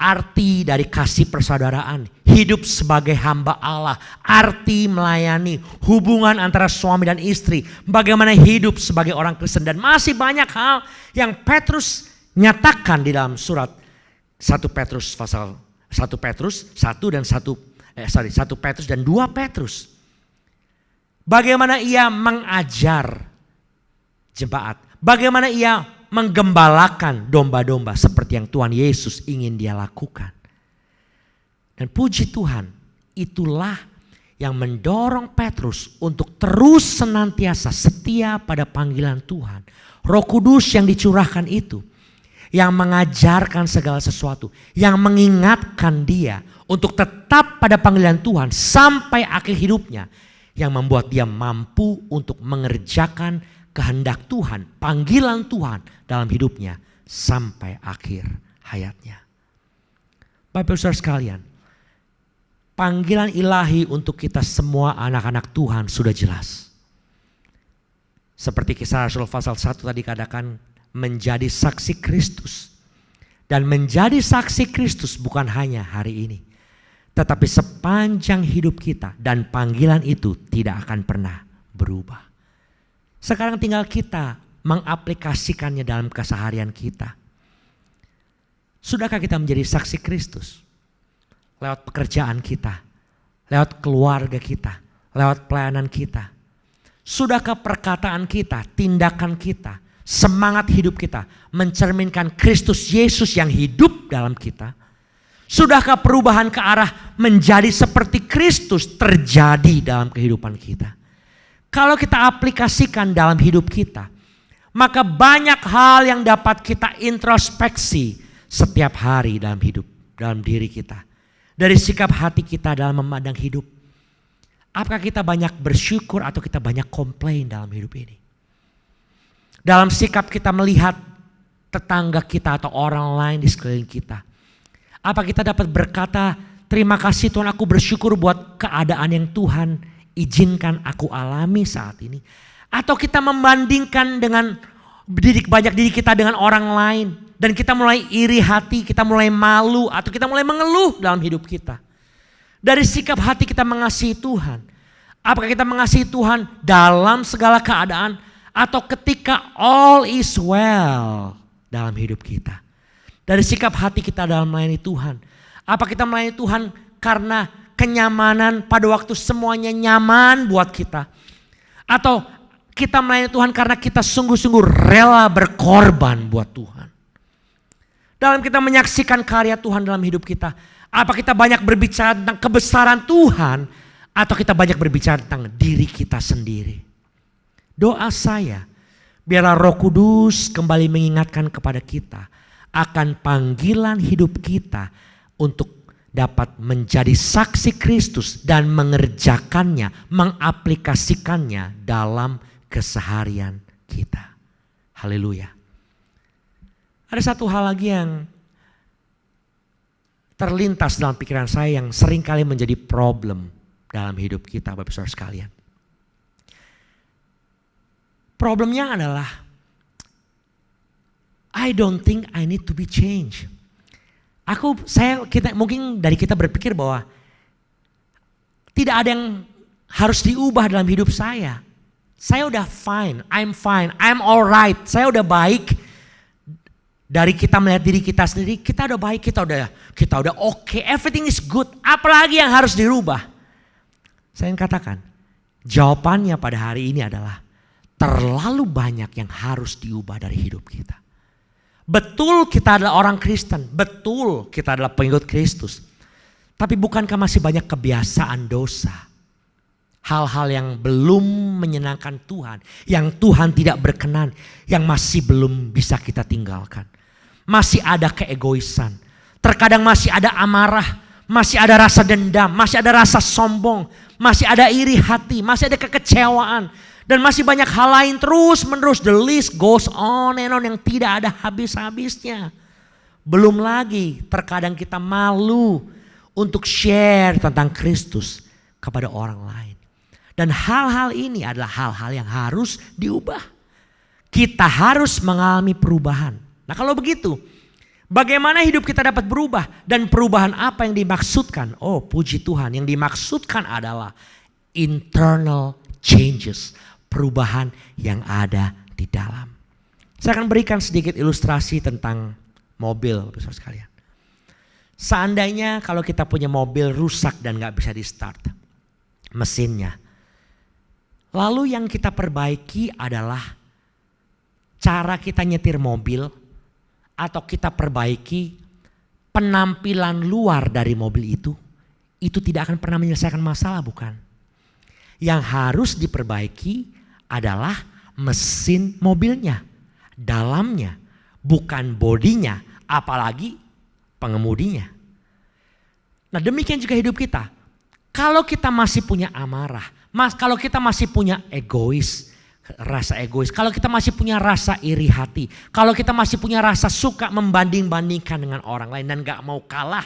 arti dari kasih persaudaraan, hidup sebagai hamba Allah, arti melayani, hubungan antara suami dan istri, bagaimana hidup sebagai orang Kristen, dan masih banyak hal yang Petrus nyatakan di dalam surat 1 Petrus pasal 1 Petrus 1 dan 1 Petrus dan 2 Petrus. Bagaimana ia mengajar jemaat, bagaimana ia menggembalakan domba-domba seperti yang Tuhan Yesus ingin dia lakukan. Dan puji Tuhan, itulah yang mendorong Petrus untuk terus senantiasa setia pada panggilan Tuhan. Roh Kudus yang dicurahkan itu, yang mengajarkan segala sesuatu, yang mengingatkan dia untuk tetap pada panggilan Tuhan sampai akhir hidupnya, yang membuat dia mampu untuk mengerjakan kehendak Tuhan, panggilan Tuhan dalam hidupnya sampai akhir hayatnya. Bapak Ibu Saudara sekalian, panggilan ilahi untuk kita semua anak-anak Tuhan sudah jelas. Seperti Kisah Rasul pasal 1 tadi katakan, menjadi saksi Kristus. Dan menjadi saksi Kristus bukan hanya hari ini, tetapi sepanjang hidup kita, dan panggilan itu tidak akan pernah berubah. Sekarang tinggal kita mengaplikasikannya dalam keseharian kita. Sudahkah kita menjadi saksi Kristus? Lewat pekerjaan kita, lewat keluarga kita, lewat pelayanan kita. Sudahkah perkataan kita, tindakan kita, semangat hidup kita mencerminkan Kristus Yesus yang hidup dalam kita? Sudahkah perubahan ke arah menjadi seperti Kristus terjadi dalam kehidupan kita? Kalau kita aplikasikan dalam hidup kita, maka banyak hal yang dapat kita introspeksi setiap hari dalam hidup, dalam diri kita. Dari sikap hati kita dalam memandang hidup. Apakah kita banyak bersyukur atau kita banyak komplain dalam hidup ini? Dalam sikap kita melihat tetangga kita atau orang lain di sekeliling kita. Apa kita dapat berkata, terima kasih Tuhan, aku bersyukur buat keadaan yang Tuhan izinkan aku alami saat ini. Atau kita membandingkan dengan banyak diri kita dengan orang lain. Dan kita mulai iri hati, kita mulai malu, atau kita mulai mengeluh dalam hidup kita. Dari sikap hati kita mengasihi Tuhan. Apakah kita mengasihi Tuhan dalam segala keadaan, atau ketika all is well dalam hidup kita? Dari sikap hati kita dalam melayani Tuhan. Apa kita melayani Tuhan karena kenyamanan pada waktu semuanya nyaman buat kita? Atau kita melayani Tuhan karena kita sungguh-sungguh rela berkorban buat Tuhan? Dalam kita menyaksikan karya Tuhan dalam hidup kita, apa kita banyak berbicara tentang kebesaran Tuhan, atau kita banyak berbicara tentang diri kita sendiri? Doa saya, biarlah Roh Kudus kembali mengingatkan kepada kita akan panggilan hidup kita untuk dapat menjadi saksi Kristus dan mengerjakannya, mengaplikasikannya dalam keseharian kita. Haleluya. Ada satu hal lagi yang terlintas dalam pikiran saya yang seringkali menjadi problem dalam hidup kita, Bapak Saudara sekalian. Problemnya adalah I don't think I need to be changed. Mungkin dari kita berpikir bahwa tidak ada yang harus diubah dalam hidup saya. Saya udah fine, I'm alright, saya udah baik. Dari kita melihat diri kita sendiri, kita udah baik, kita udah oke, everything is good. Apalagi yang harus dirubah? Saya ingin katakan, jawabannya pada hari ini adalah terlalu banyak yang harus diubah dari hidup kita. Betul kita adalah orang Kristen, betul kita adalah pengikut Kristus. Tapi bukankah masih banyak kebiasaan dosa? Hal-hal yang belum menyenangkan Tuhan, yang Tuhan tidak berkenan, yang masih belum bisa kita tinggalkan. Masih ada keegoisan, terkadang masih ada amarah, masih ada rasa dendam, masih ada rasa sombong, masih ada iri hati, masih ada kekecewaan. Dan masih banyak hal lain terus menerus, the list goes on and on yang tidak ada habis-habisnya. Belum lagi terkadang kita malu untuk share tentang Kristus kepada orang lain. Dan hal-hal ini adalah hal-hal yang harus diubah. Kita harus mengalami perubahan. Nah kalau begitu, bagaimana hidup kita dapat berubah? Dan perubahan apa yang dimaksudkan? Oh puji Tuhan, yang dimaksudkan adalah internal changes. Perubahan yang ada di dalam. Saya akan berikan sedikit ilustrasi tentang mobil, Bapak sekalian. Seandainya kalau kita punya mobil rusak dan gak bisa di start mesinnya. Lalu yang kita perbaiki adalah cara kita nyetir mobil atau kita perbaiki penampilan luar dari mobil itu tidak akan pernah menyelesaikan masalah, bukan? Yang harus diperbaiki adalah mesin mobilnya, dalamnya, bukan bodinya, apalagi pengemudinya. Nah demikian juga hidup kita. Kalau kita masih punya amarah, kalau kita masih punya rasa egois, kalau kita masih punya rasa iri hati, kalau kita masih punya rasa suka membanding-bandingkan dengan orang lain dan gak mau kalah,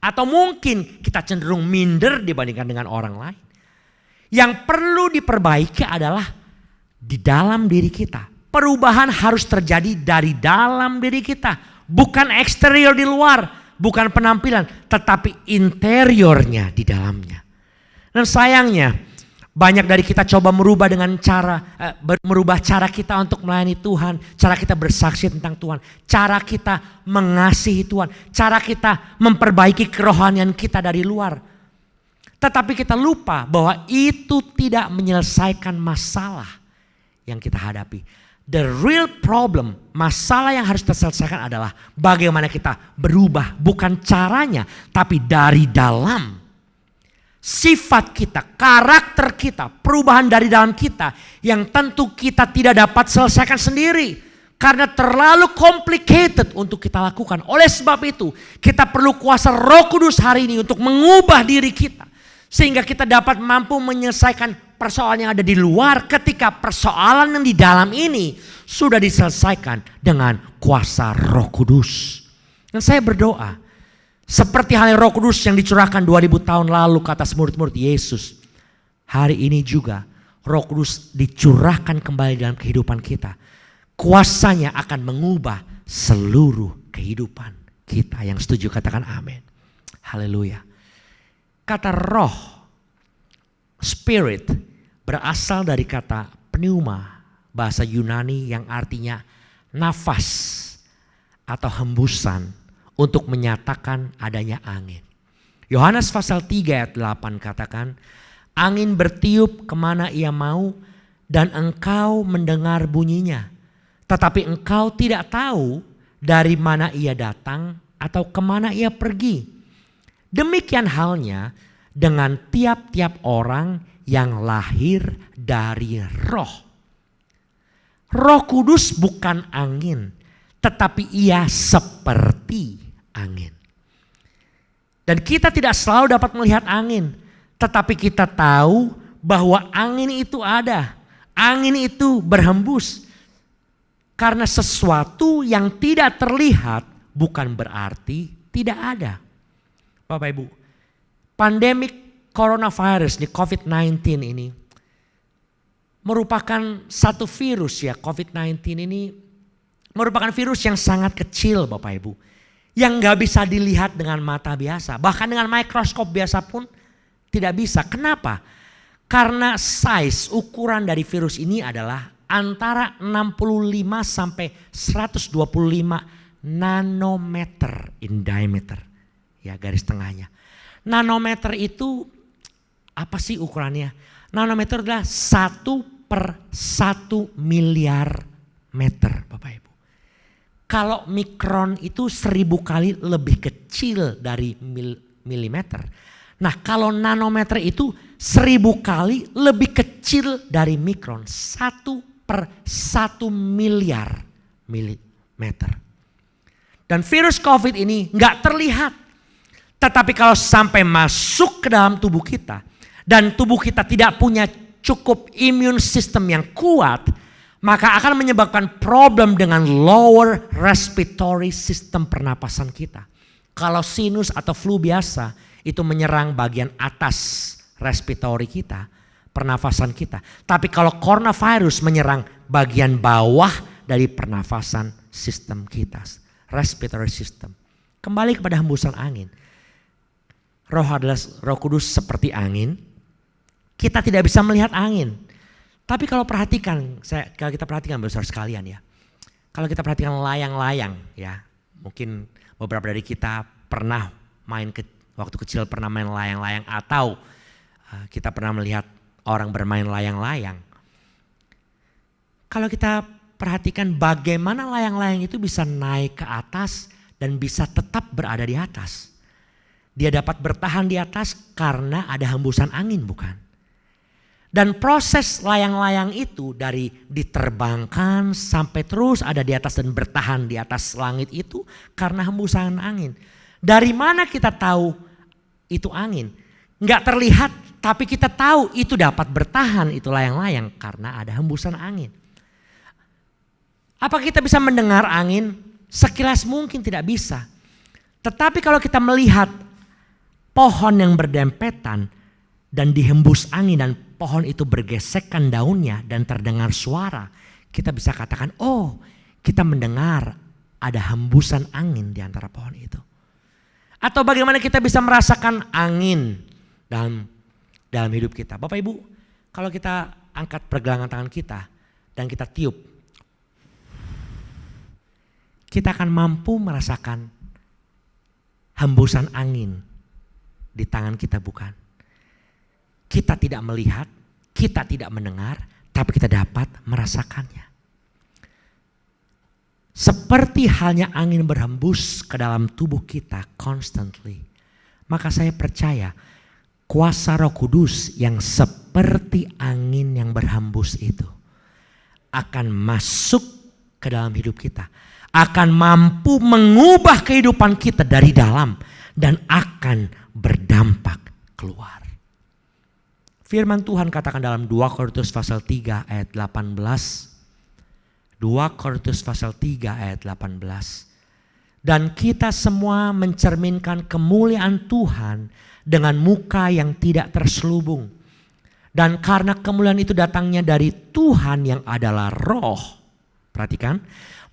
atau mungkin kita cenderung minder dibandingkan dengan orang lain. Yang perlu diperbaiki adalah di dalam diri kita. Perubahan harus terjadi dari dalam diri kita. Bukan eksterior di luar, bukan penampilan, tetapi interiornya di dalamnya. Dan sayangnya banyak dari kita coba merubah merubah cara kita untuk melayani Tuhan, cara kita bersaksi tentang Tuhan, cara kita mengasihi Tuhan, cara kita memperbaiki kerohanian kita dari luar. Tetapi kita lupa bahwa itu tidak menyelesaikan masalah yang kita hadapi. The real problem, masalah yang harus kita selesaikan adalah bagaimana kita berubah. Bukan caranya, tapi dari dalam. Sifat kita, karakter kita, perubahan dari dalam kita yang tentu kita tidak dapat selesaikan sendiri. Karena terlalu complicated untuk kita lakukan. Oleh sebab itu, kita perlu kuasa Roh Kudus hari ini untuk mengubah diri kita. Sehingga kita dapat mampu menyelesaikan persoalan yang ada di luar ketika persoalan yang di dalam ini sudah diselesaikan dengan kuasa Roh Kudus. Dan saya berdoa, seperti halnya Roh Kudus yang dicurahkan 2000 tahun lalu ke atas murid-murid Yesus. Hari ini juga Roh Kudus dicurahkan kembali dalam kehidupan kita. Kuasanya akan mengubah seluruh kehidupan kita. Yang setuju katakan amin. Haleluya. Kata roh, spirit, berasal dari kata pneuma, bahasa Yunani yang artinya nafas atau hembusan untuk menyatakan adanya angin. Yohanes pasal 3 ayat 8 katakan, angin bertiup kemana ia mau dan engkau mendengar bunyinya. Tetapi engkau tidak tahu dari mana ia datang atau kemana ia pergi. Demikian halnya dengan tiap-tiap orang yang lahir dari roh. Roh Kudus bukan angin, tetapi ia seperti angin. Dan kita tidak selalu dapat melihat angin, tetapi kita tahu bahwa angin itu ada. Angin itu berhembus. Karena sesuatu yang tidak terlihat bukan berarti tidak ada. Bapak Ibu, pandemik coronavirus di COVID-19 ini merupakan satu virus ya, COVID-19 ini merupakan virus yang sangat kecil Bapak Ibu. Yang gak bisa dilihat dengan mata biasa. Bahkan dengan mikroskop biasa pun tidak bisa. Kenapa? Karena size ukuran dari virus ini adalah antara 65 sampai 125 nanometer in diameter. Ya, garis tengahnya. Nanometer itu apa sih ukurannya? Nanometer adalah 1/1 miliar meter Bapak Ibu. Kalau mikron itu 1000 kali lebih kecil dari milimeter. Nah kalau nanometer itu 1000 kali lebih kecil dari mikron. 1/1 miliar milimeter. Dan virus COVID ini nggak terlihat. Tetapi kalau sampai masuk ke dalam tubuh kita. Dan tubuh kita tidak punya cukup immune system yang kuat. Maka akan menyebabkan problem dengan lower respiratory system pernapasan kita. Kalau sinus atau flu biasa itu menyerang bagian atas respiratory kita, pernafasan kita. Tapi kalau coronavirus menyerang bagian bawah dari pernafasan sistem kita, respiratory system. Kembali kepada hembusan angin. Roh Kudus seperti angin. Kita tidak bisa melihat angin. Tapi kalau kita perhatikan besar sekalian ya. Kalau kita perhatikan layang-layang ya. Mungkin beberapa dari kita pernah waktu kecil pernah main layang-layang. Atau kita pernah melihat orang bermain layang-layang. Kalau kita perhatikan bagaimana layang-layang itu bisa naik ke atas dan bisa tetap berada di atas. Dia dapat bertahan di atas karena ada hembusan angin bukan? Dan proses layang-layang itu dari diterbangkan sampai terus ada di atas dan bertahan di atas langit itu karena hembusan angin. Dari mana kita tahu itu angin? Nggak terlihat tapi kita tahu itu dapat bertahan itu layang-layang karena ada hembusan angin. Apa kita bisa mendengar angin? Sekilas mungkin tidak bisa. Tetapi kalau kita melihat pohon yang berdempetan dan dihembus angin dan pohon itu bergesekan daunnya dan terdengar suara, kita bisa katakan, oh kita mendengar ada hembusan angin di antara pohon itu. Atau bagaimana kita bisa merasakan angin dalam hidup kita. Bapak Ibu, kalau kita angkat pergelangan tangan kita dan kita tiup, kita akan mampu merasakan hembusan angin di tangan kita bukan? Kita tidak melihat, kita tidak mendengar, tapi kita dapat merasakannya. Seperti halnya angin berhembus ke dalam tubuh kita constantly. Maka saya percaya kuasa Roh Kudus yang seperti angin yang berhembus itu akan masuk ke dalam hidup kita. Akan mampu mengubah kehidupan kita dari dalam dan akan berdampak keluar. Firman Tuhan katakan dalam 2 Korintus pasal 3 ayat 18. 2 Korintus pasal 3 ayat 18. Dan kita semua mencerminkan kemuliaan Tuhan dengan muka yang tidak terselubung. Dan karena kemuliaan itu datangnya dari Tuhan yang adalah roh. Perhatikan.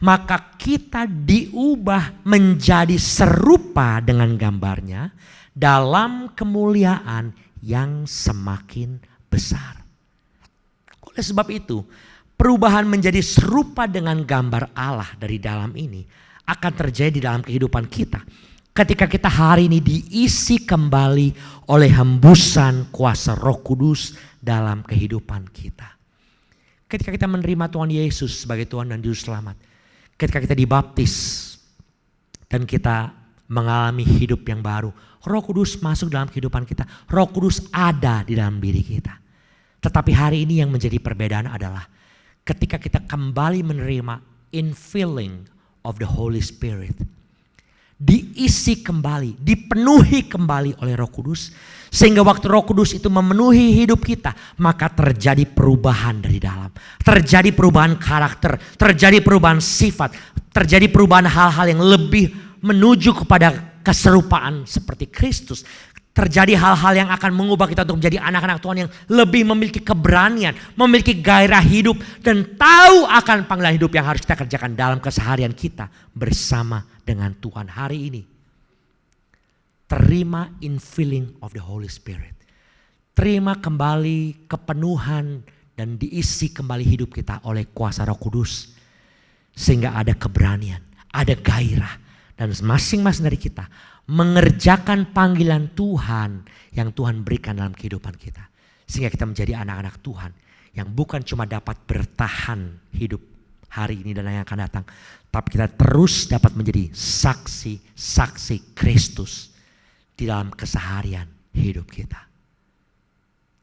Maka kita diubah menjadi serupa dengan gambarnya dalam kemuliaan yang semakin besar. Oleh sebab itu, perubahan menjadi serupa dengan gambar Allah dari dalam ini akan terjadi dalam kehidupan kita. Ketika kita hari ini diisi kembali oleh hembusan kuasa Roh Kudus dalam kehidupan kita. Ketika kita menerima Tuhan Yesus sebagai Tuhan dan Juru Selamat. Ketika kita dibaptis dan kita mengalami hidup yang baru. Roh Kudus masuk dalam kehidupan kita. Roh Kudus ada di dalam diri kita. Tetapi hari ini yang menjadi perbedaan adalah ketika kita kembali menerima infilling of the Holy Spirit. Diisi kembali, dipenuhi kembali oleh Roh Kudus. Sehingga waktu Roh Kudus itu memenuhi hidup kita, maka terjadi perubahan dari dalam. Terjadi perubahan karakter, terjadi perubahan sifat, terjadi perubahan hal-hal yang lebih menuju kepada keserupaan seperti Kristus. terjadi hal-hal yang akan mengubah kita untuk menjadi anak-anak Tuhan yang lebih memiliki keberanian, memiliki gairah hidup, dan tahu akan panggilan hidup yang harus kita kerjakan dalam keseharian kita bersama dengan Tuhan hari ini. Terima infilling of the Holy Spirit. Terima kembali kepenuhan dan diisi kembali hidup kita oleh kuasa Roh Kudus. Sehingga ada keberanian, ada gairah, dan masing-masing dari kita mengerjakan panggilan Tuhan yang Tuhan berikan dalam kehidupan kita. Sehingga kita menjadi anak-anak Tuhan yang bukan cuma dapat bertahan hidup hari ini dan yang akan datang, tapi kita terus dapat menjadi saksi-saksi Kristus di dalam keseharian hidup kita.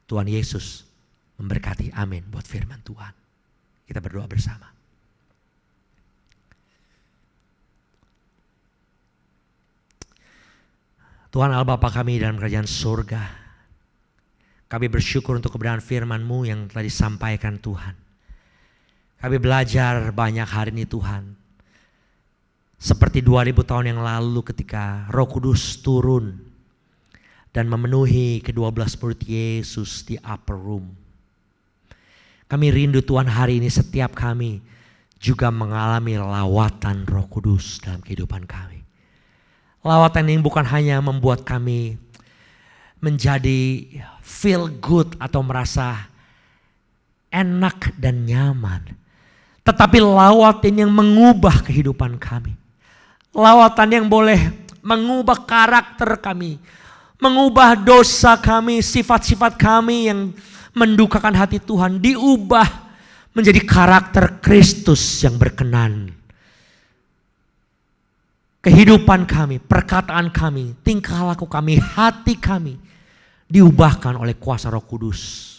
Tuhan Yesus memberkati. Amin buat firman Tuhan. Kita berdoa bersama. Tuhan Allah Bapa kami dalam kerajaan surga, kami bersyukur untuk kebenaran firman-Mu yang telah disampaikan Tuhan. Kami belajar banyak hari ini Tuhan. Seperti 2000 tahun yang lalu ketika Roh Kudus turun dan memenuhi ke-12 murid Yesus di upper room. Kami rindu Tuhan hari ini setiap kami juga mengalami lawatan Roh Kudus dalam kehidupan kami. Lawatan ini bukan hanya membuat kami menjadi feel good atau merasa enak dan nyaman. Tetapi lawatan yang mengubah kehidupan kami. Lawatan yang boleh mengubah karakter kami. Mengubah dosa kami, sifat-sifat kami yang mendukakan hati Tuhan. Diubah menjadi karakter Kristus yang berkenan. Kehidupan kami, perkataan kami, tingkah laku kami, hati kami diubahkan oleh kuasa Roh Kudus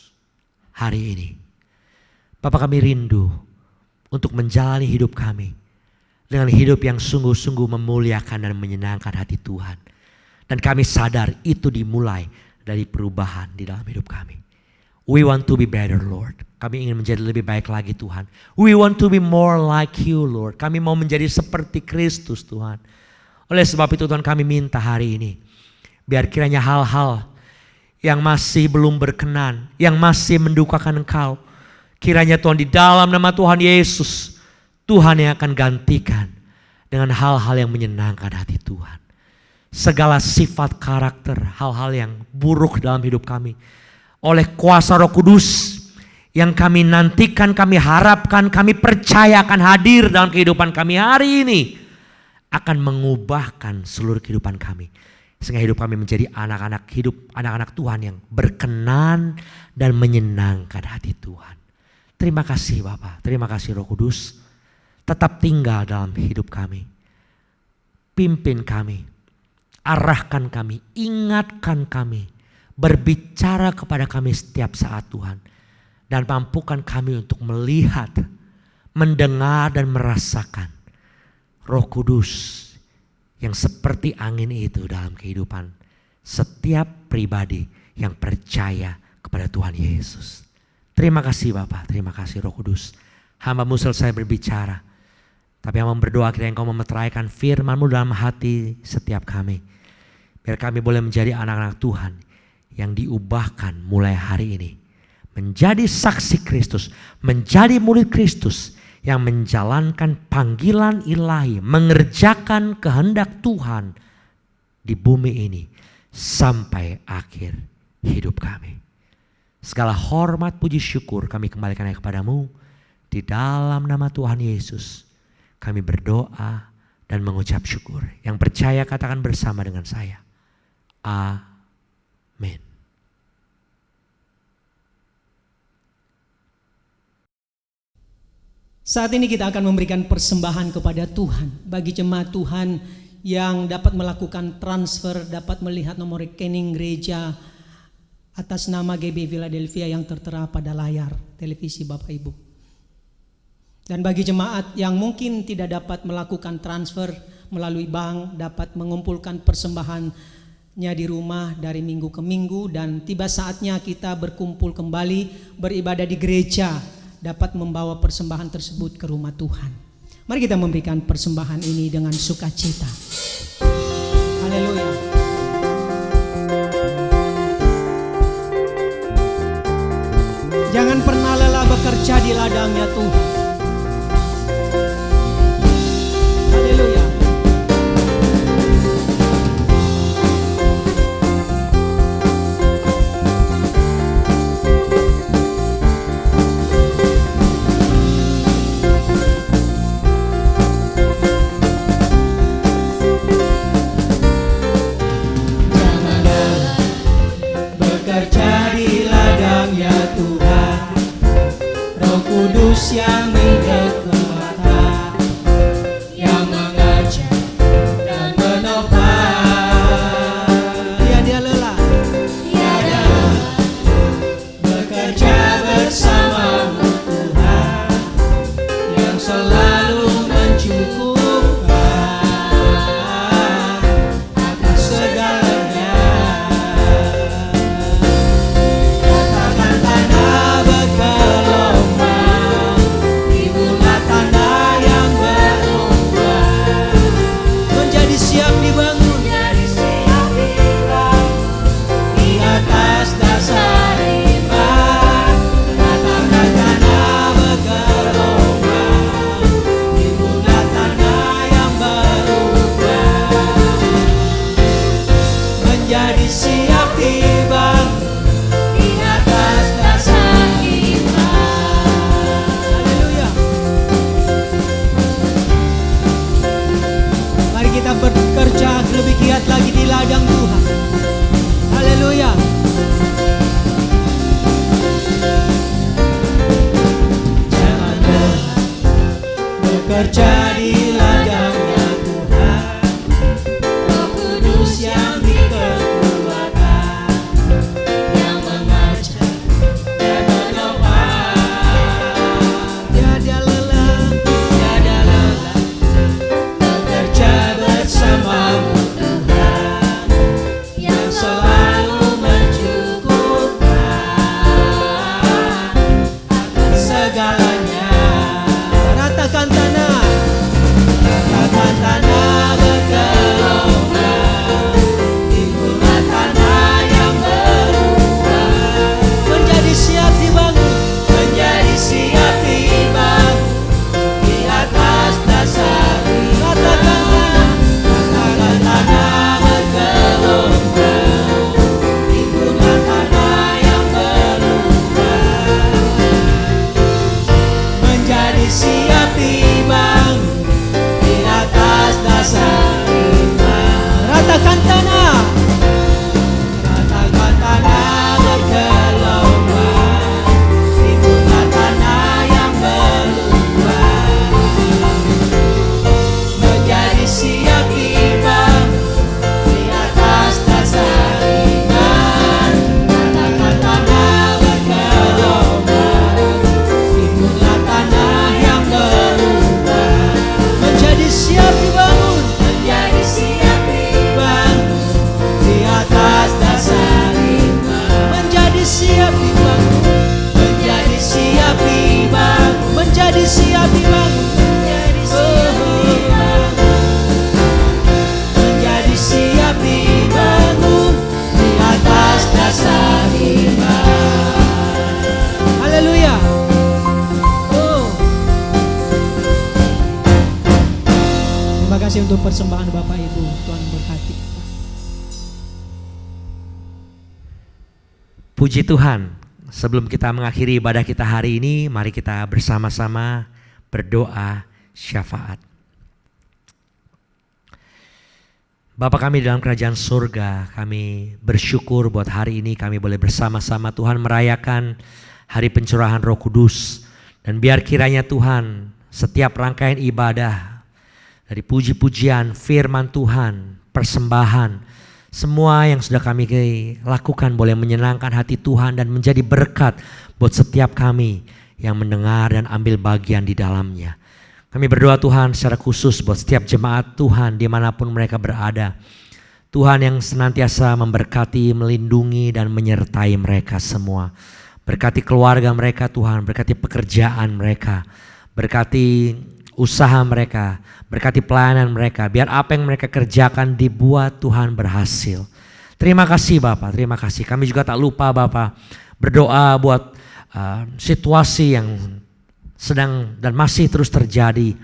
hari ini. Bapak kami rindu untuk menjalani hidup kami dengan hidup yang sungguh-sungguh memuliakan dan menyenangkan hati Tuhan. Dan kami sadar itu dimulai dari perubahan di dalam hidup kami. We want to be better, Lord. Kami ingin menjadi lebih baik lagi Tuhan. We want to be more like you, Lord. Kami mau menjadi seperti Kristus Tuhan. Oleh sebab itu Tuhan kami minta hari ini, biar kiranya hal-hal yang masih belum berkenan, yang masih mendukakan Engkau, kiranya Tuhan di dalam nama Tuhan Yesus, Tuhan yang akan gantikan dengan hal-hal yang menyenangkan hati Tuhan. Segala sifat karakter, hal-hal yang buruk dalam hidup kami, oleh kuasa Roh Kudus yang kami nantikan, kami harapkan, kami percayakan hadir dalam kehidupan kami hari ini, akan mengubahkan seluruh kehidupan kami. Sehingga hidup kami menjadi anak-anak Tuhan yang berkenan dan menyenangkan hati Tuhan. Terima kasih Bapa, terima kasih Roh Kudus. Tetap tinggal dalam hidup kami. Pimpin kami, arahkan kami, ingatkan kami. Berbicara kepada kami setiap saat Tuhan. Dan mampukan kami untuk melihat, mendengar dan merasakan Roh Kudus yang seperti angin itu dalam kehidupan setiap pribadi yang percaya kepada Tuhan Yesus. Terima kasih Bapak, terima kasih Roh Kudus. Hamba-Mu selesai berbicara, tapi hamba berdoa kiranya Engkau memeteraikan firman-Mu dalam hati setiap kami. Biar kami boleh menjadi anak-anak Tuhan yang diubahkan mulai hari ini. Menjadi saksi Kristus, menjadi murid Kristus, yang menjalankan panggilan ilahi, mengerjakan kehendak Tuhan di bumi ini sampai akhir hidup kami. Segala hormat, puji, syukur kami kembalikan kepada-Mu. Di dalam nama Tuhan Yesus kami berdoa dan mengucap syukur. Yang percaya katakan bersama dengan saya. Amin. Saat ini kita akan memberikan persembahan kepada Tuhan. Bagi jemaat Tuhan yang dapat melakukan transfer, dapat melihat nomor rekening gereja atas nama GBI Philadelphia yang tertera pada layar televisi Bapak Ibu. Dan bagi jemaat yang mungkin tidak dapat melakukan transfer melalui bank, dapat mengumpulkan persembahannya di rumah dari minggu ke minggu, dan tiba saatnya kita berkumpul kembali beribadah di gereja, dapat membawa persembahan tersebut ke rumah Tuhan. Mari kita memberikan persembahan ini dengan sukacita. Haleluya. bekerja di ladangnya Tuhan. Haleluya. Bekerja di ladangnya Tuhan, Roh Kudus yang memberi kekuatan, yang mengajar dan menopang. Tiada lelah, tiada lelah, bekerja bersamamu Tuhan, yang selalu mencukupkan akan segalanya. Katakan tanah bergelombang, timbullah tanah yang berubah, menjadi siap dibangun, di atas dasar iman. Katakan tanah bergelombang, timbullah tanah yang berubah, menjadi siap dibangun di atas dasar iman. Haleluya. Mari kita bekerja lebih giat lagi di ladang Tuhan. Haleluya. Jangan lelah bekerja di ladangnya Tuhan, Roh Kudus yang dikekuatan, yang mengajar dan menopang. Tiada lelah, tiada lelah, bekerja bersamamu Tuhan, yang selalu mencukupkan akan segalanya. Ratakan tanah, ratakan tanah bergelombang, timbullah tanah yang berubah, menjadi siap dibangun, menjadi siap dibangun di atas dasar. Ratakan tanah bergelombang, timbullah tanah yang berubah, menjadi siap dibangun di atas dasar iman. Ratakan tanah, ratakan tanah bergelombang, timbullah tanah yang berubah, menjadi siap dibangun di atas dasar iman. Ratakan tanah bergelombang, timbullah tanah yang berubah, menjadi siap dibangun, menjadi siap dibangun di atas dasar iman. Menjadi siap dibangun, menjadi siap dibangun, menjadi siap dibangun, menjadi siap dibangun, menjadi siap dibangun di atas dasar iman. Haleluya. Oh. Terima kasih untuk persembahan Bapak Ibu. Tuhan berkati. Puji Tuhan, sebelum kita mengakhiri ibadah kita hari ini, mari kita bersama-sama berdoa syafaat. Bapa kami dalam kerajaan surga, kami bersyukur buat hari ini kami boleh bersama-sama Tuhan merayakan hari pencurahan Roh Kudus. Dan biar kiranya Tuhan setiap rangkaian ibadah, dari puji-pujian, firman Tuhan, persembahan, semua yang sudah kami lakukan boleh menyenangkan hati Tuhan dan menjadi berkat buat setiap kami yang mendengar dan ambil bagian di dalamnya. Kami berdoa Tuhan secara khusus buat setiap jemaat Tuhan dimanapun mereka berada. Tuhan yang senantiasa memberkati, melindungi dan menyertai mereka semua. Berkati keluarga mereka Tuhan, berkati pekerjaan mereka, berkati usaha mereka, berkati pelayanan mereka. Biar apa yang mereka kerjakan dibuat Tuhan berhasil. Terima kasih Bapak, terima kasih. Kami juga tak lupa Bapak berdoa buat situasi yang sedang dan masih terus terjadi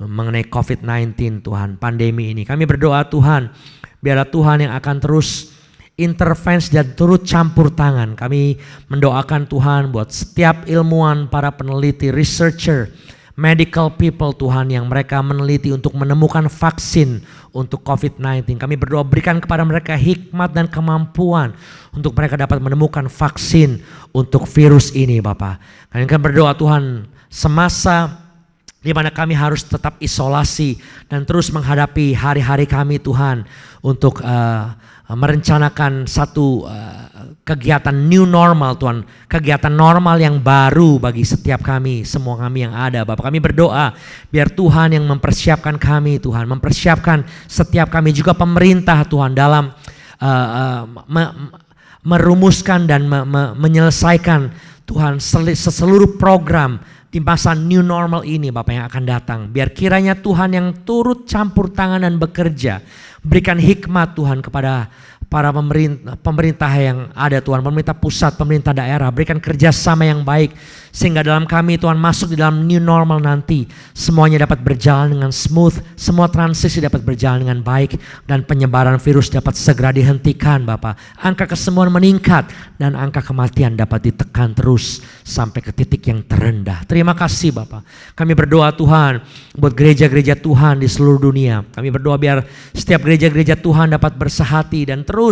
mengenai COVID-19 Tuhan, pandemi ini. Kami berdoa Tuhan, biarlah Tuhan yang akan terus intervensi dan turut campur tangan. Kami mendoakan Tuhan buat setiap ilmuwan, para peneliti, researcher, medical people Tuhan yang mereka meneliti untuk menemukan vaksin untuk COVID-19. Kami berdoa berikan kepada mereka hikmat dan kemampuan untuk mereka dapat menemukan vaksin untuk virus ini Bapak. Kami berdoa Tuhan semasa di mana kami harus tetap isolasi dan terus menghadapi hari-hari kami Tuhan untuk merencanakan satu kegiatan new normal Tuhan, kegiatan normal yang baru bagi setiap kami, semua kami yang ada Bapak. Kami berdoa biar Tuhan yang mempersiapkan kami Tuhan, mempersiapkan setiap kami juga pemerintah Tuhan dalam merumuskan dan menyelesaikan Tuhan seluruh program di masa new normal ini Bapak yang akan datang. Biar kiranya Tuhan yang turut campur tangan dan bekerja, berikan hikmat Tuhan kepada para pemerintah yang ada Tuhan, pemerintah pusat, pemerintah daerah, berikan kerjasama yang baik sehingga dalam kami Tuhan masuk di dalam new normal nanti semuanya dapat berjalan dengan smooth, semua transisi dapat berjalan dengan baik dan penyebaran virus dapat segera dihentikan Bapak. Angka kesembuhan meningkat dan angka kematian dapat ditekan terus sampai ke titik yang terendah. Terima kasih Bapak. Kami berdoa Tuhan buat gereja-gereja Tuhan di seluruh dunia. Kami berdoa biar setiap gereja-gereja Tuhan dapat bersehati dan terus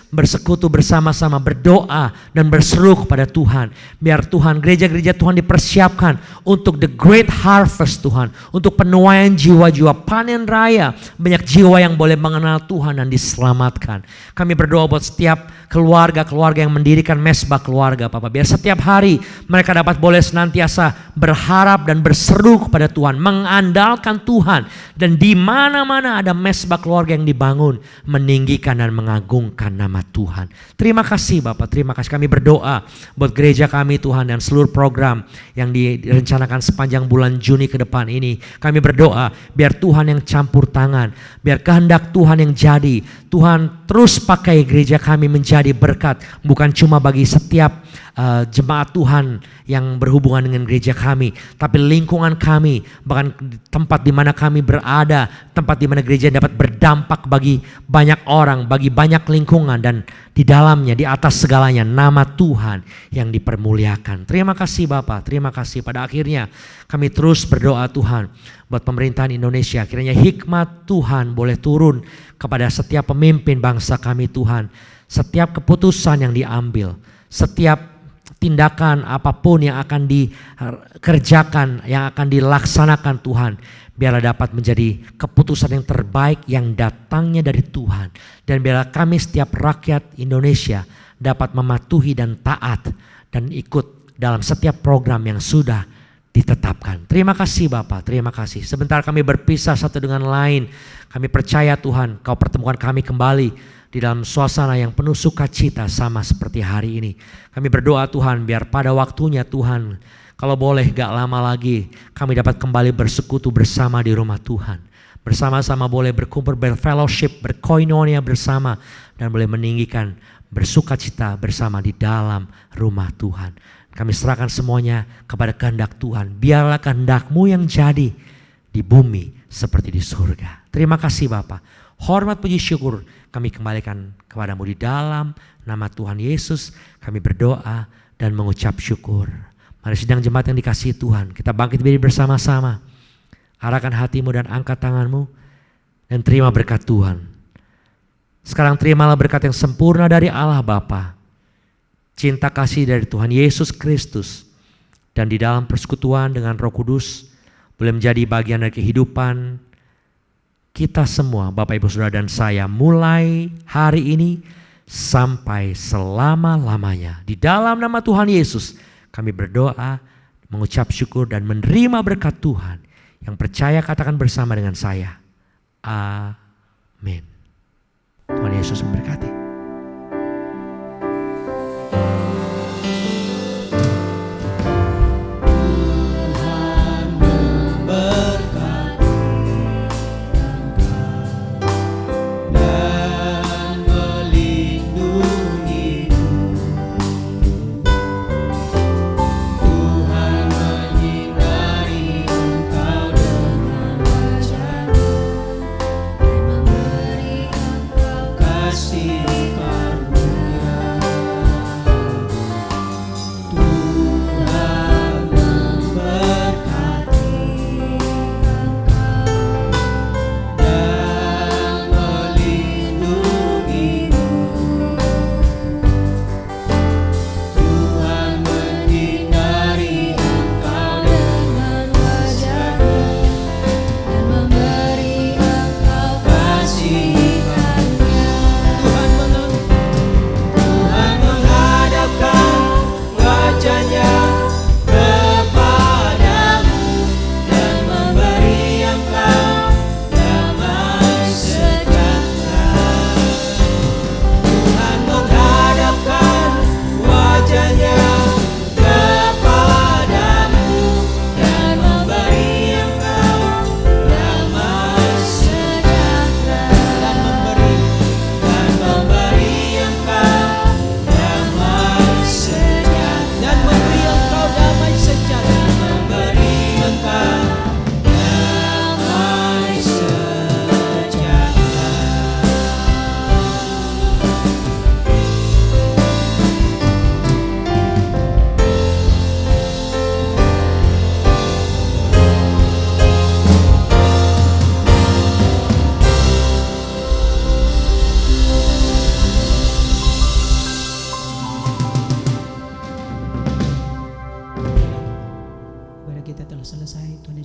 bersekutu bersama-sama, berdoa dan berseru kepada Tuhan. Biar Tuhan, gereja-gereja Tuhan dipersiapkan untuk the great harvest Tuhan, untuk penuaian jiwa-jiwa, panen raya, banyak jiwa yang boleh mengenal Tuhan dan diselamatkan. Kami berdoa buat setiap keluarga-keluarga yang mendirikan mesbah keluarga Bapak, biar setiap hari mereka dapat boleh senantiasa berharap dan berseru kepada Tuhan, mengandalkan Tuhan, dan di mana-mana ada mesbah keluarga yang dibangun, meninggikan dan mengagungkan nama Tuhan. Terima kasih Bapak, terima kasih. Kami berdoa buat gereja kami Tuhan dan seluruh program yang direncanakan sepanjang bulan Juni ke depan ini. Kami berdoa biar Tuhan yang campur tangan, biar kehendak Tuhan yang jadi. Tuhan terus pakai gereja kami menjadi berkat, bukan cuma bagi setiap jemaat Tuhan yang berhubungan dengan gereja kami, tapi lingkungan kami, bahkan tempat di mana kami berada, tempat di mana gereja dapat berdampak bagi banyak orang, bagi banyak lingkungan, dan di dalamnya, di atas segalanya nama Tuhan yang dipermuliakan. Terima kasih Bapak, terima kasih. Pada akhirnya kami terus berdoa Tuhan buat pemerintahan Indonesia, kiranya hikmat Tuhan boleh turun kepada setiap pemimpin bangsa kami Tuhan. Setiap keputusan yang diambil, setiap tindakan apapun yang akan dikerjakan, yang akan dilaksanakan Tuhan, biarlah dapat menjadi keputusan yang terbaik yang datangnya dari Tuhan. Dan biarlah kami setiap rakyat Indonesia dapat mematuhi dan taat dan ikut dalam setiap program yang sudah ditetapkan. Terima kasih Bapak, terima kasih. Sebentar kami berpisah satu dengan lain. Kami percaya Tuhan, Kau pertemukan kami kembali di dalam suasana yang penuh sukacita sama seperti hari ini. Kami berdoa Tuhan biar pada waktunya Tuhan, kalau boleh gak lama lagi kami dapat kembali bersekutu bersama di rumah Tuhan. Bersama-sama boleh berkumpul, berfellowship, berkoinonia bersama, dan boleh meninggikan bersukacita bersama di dalam rumah Tuhan. Kami serahkan semuanya kepada kehendak Tuhan. Biarlah kehendak-Mu yang jadi di bumi seperti di surga. Terima kasih Bapak. Hormat puji syukur kami kembalikan kepadamu di dalam nama Tuhan Yesus. Kami berdoa dan mengucap syukur. Mari sidang jemaat yang dikasihi Tuhan, kita bangkit berdiri bersama-sama. Arahkan hatimu dan angkat tanganmu dan terima berkat Tuhan. Sekarang terimalah berkat yang sempurna dari Allah Bapa, cinta kasih dari Tuhan Yesus Kristus, dan di dalam persekutuan dengan Roh Kudus boleh menjadi bagian dari kehidupan kita semua, Bapak Ibu Saudara dan saya, mulai hari ini sampai selama-lamanya. Di dalam nama Tuhan Yesus kami berdoa, mengucap syukur dan menerima berkat Tuhan. Yang percaya katakan bersama dengan saya, amin. Tuhan Yesus memberkati.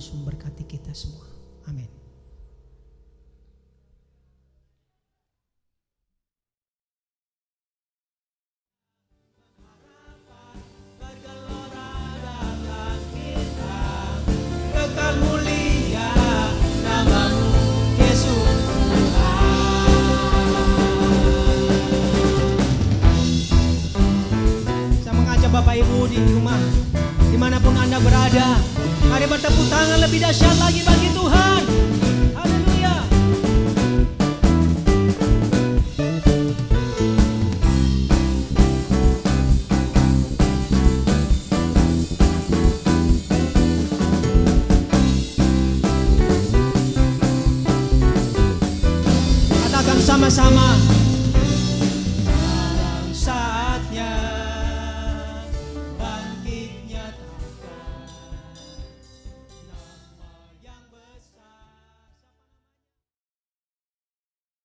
Yesus memberkati kita semua. Amin. Kekal mulia namamu Yesus Tuhan. Saya mengajak Bapak Ibu di rumah, dimanapun Anda berada, mari bertepuk tangan lebih dahsyat lagi bagi Tuhan. Haleluya. Katakan sama-sama,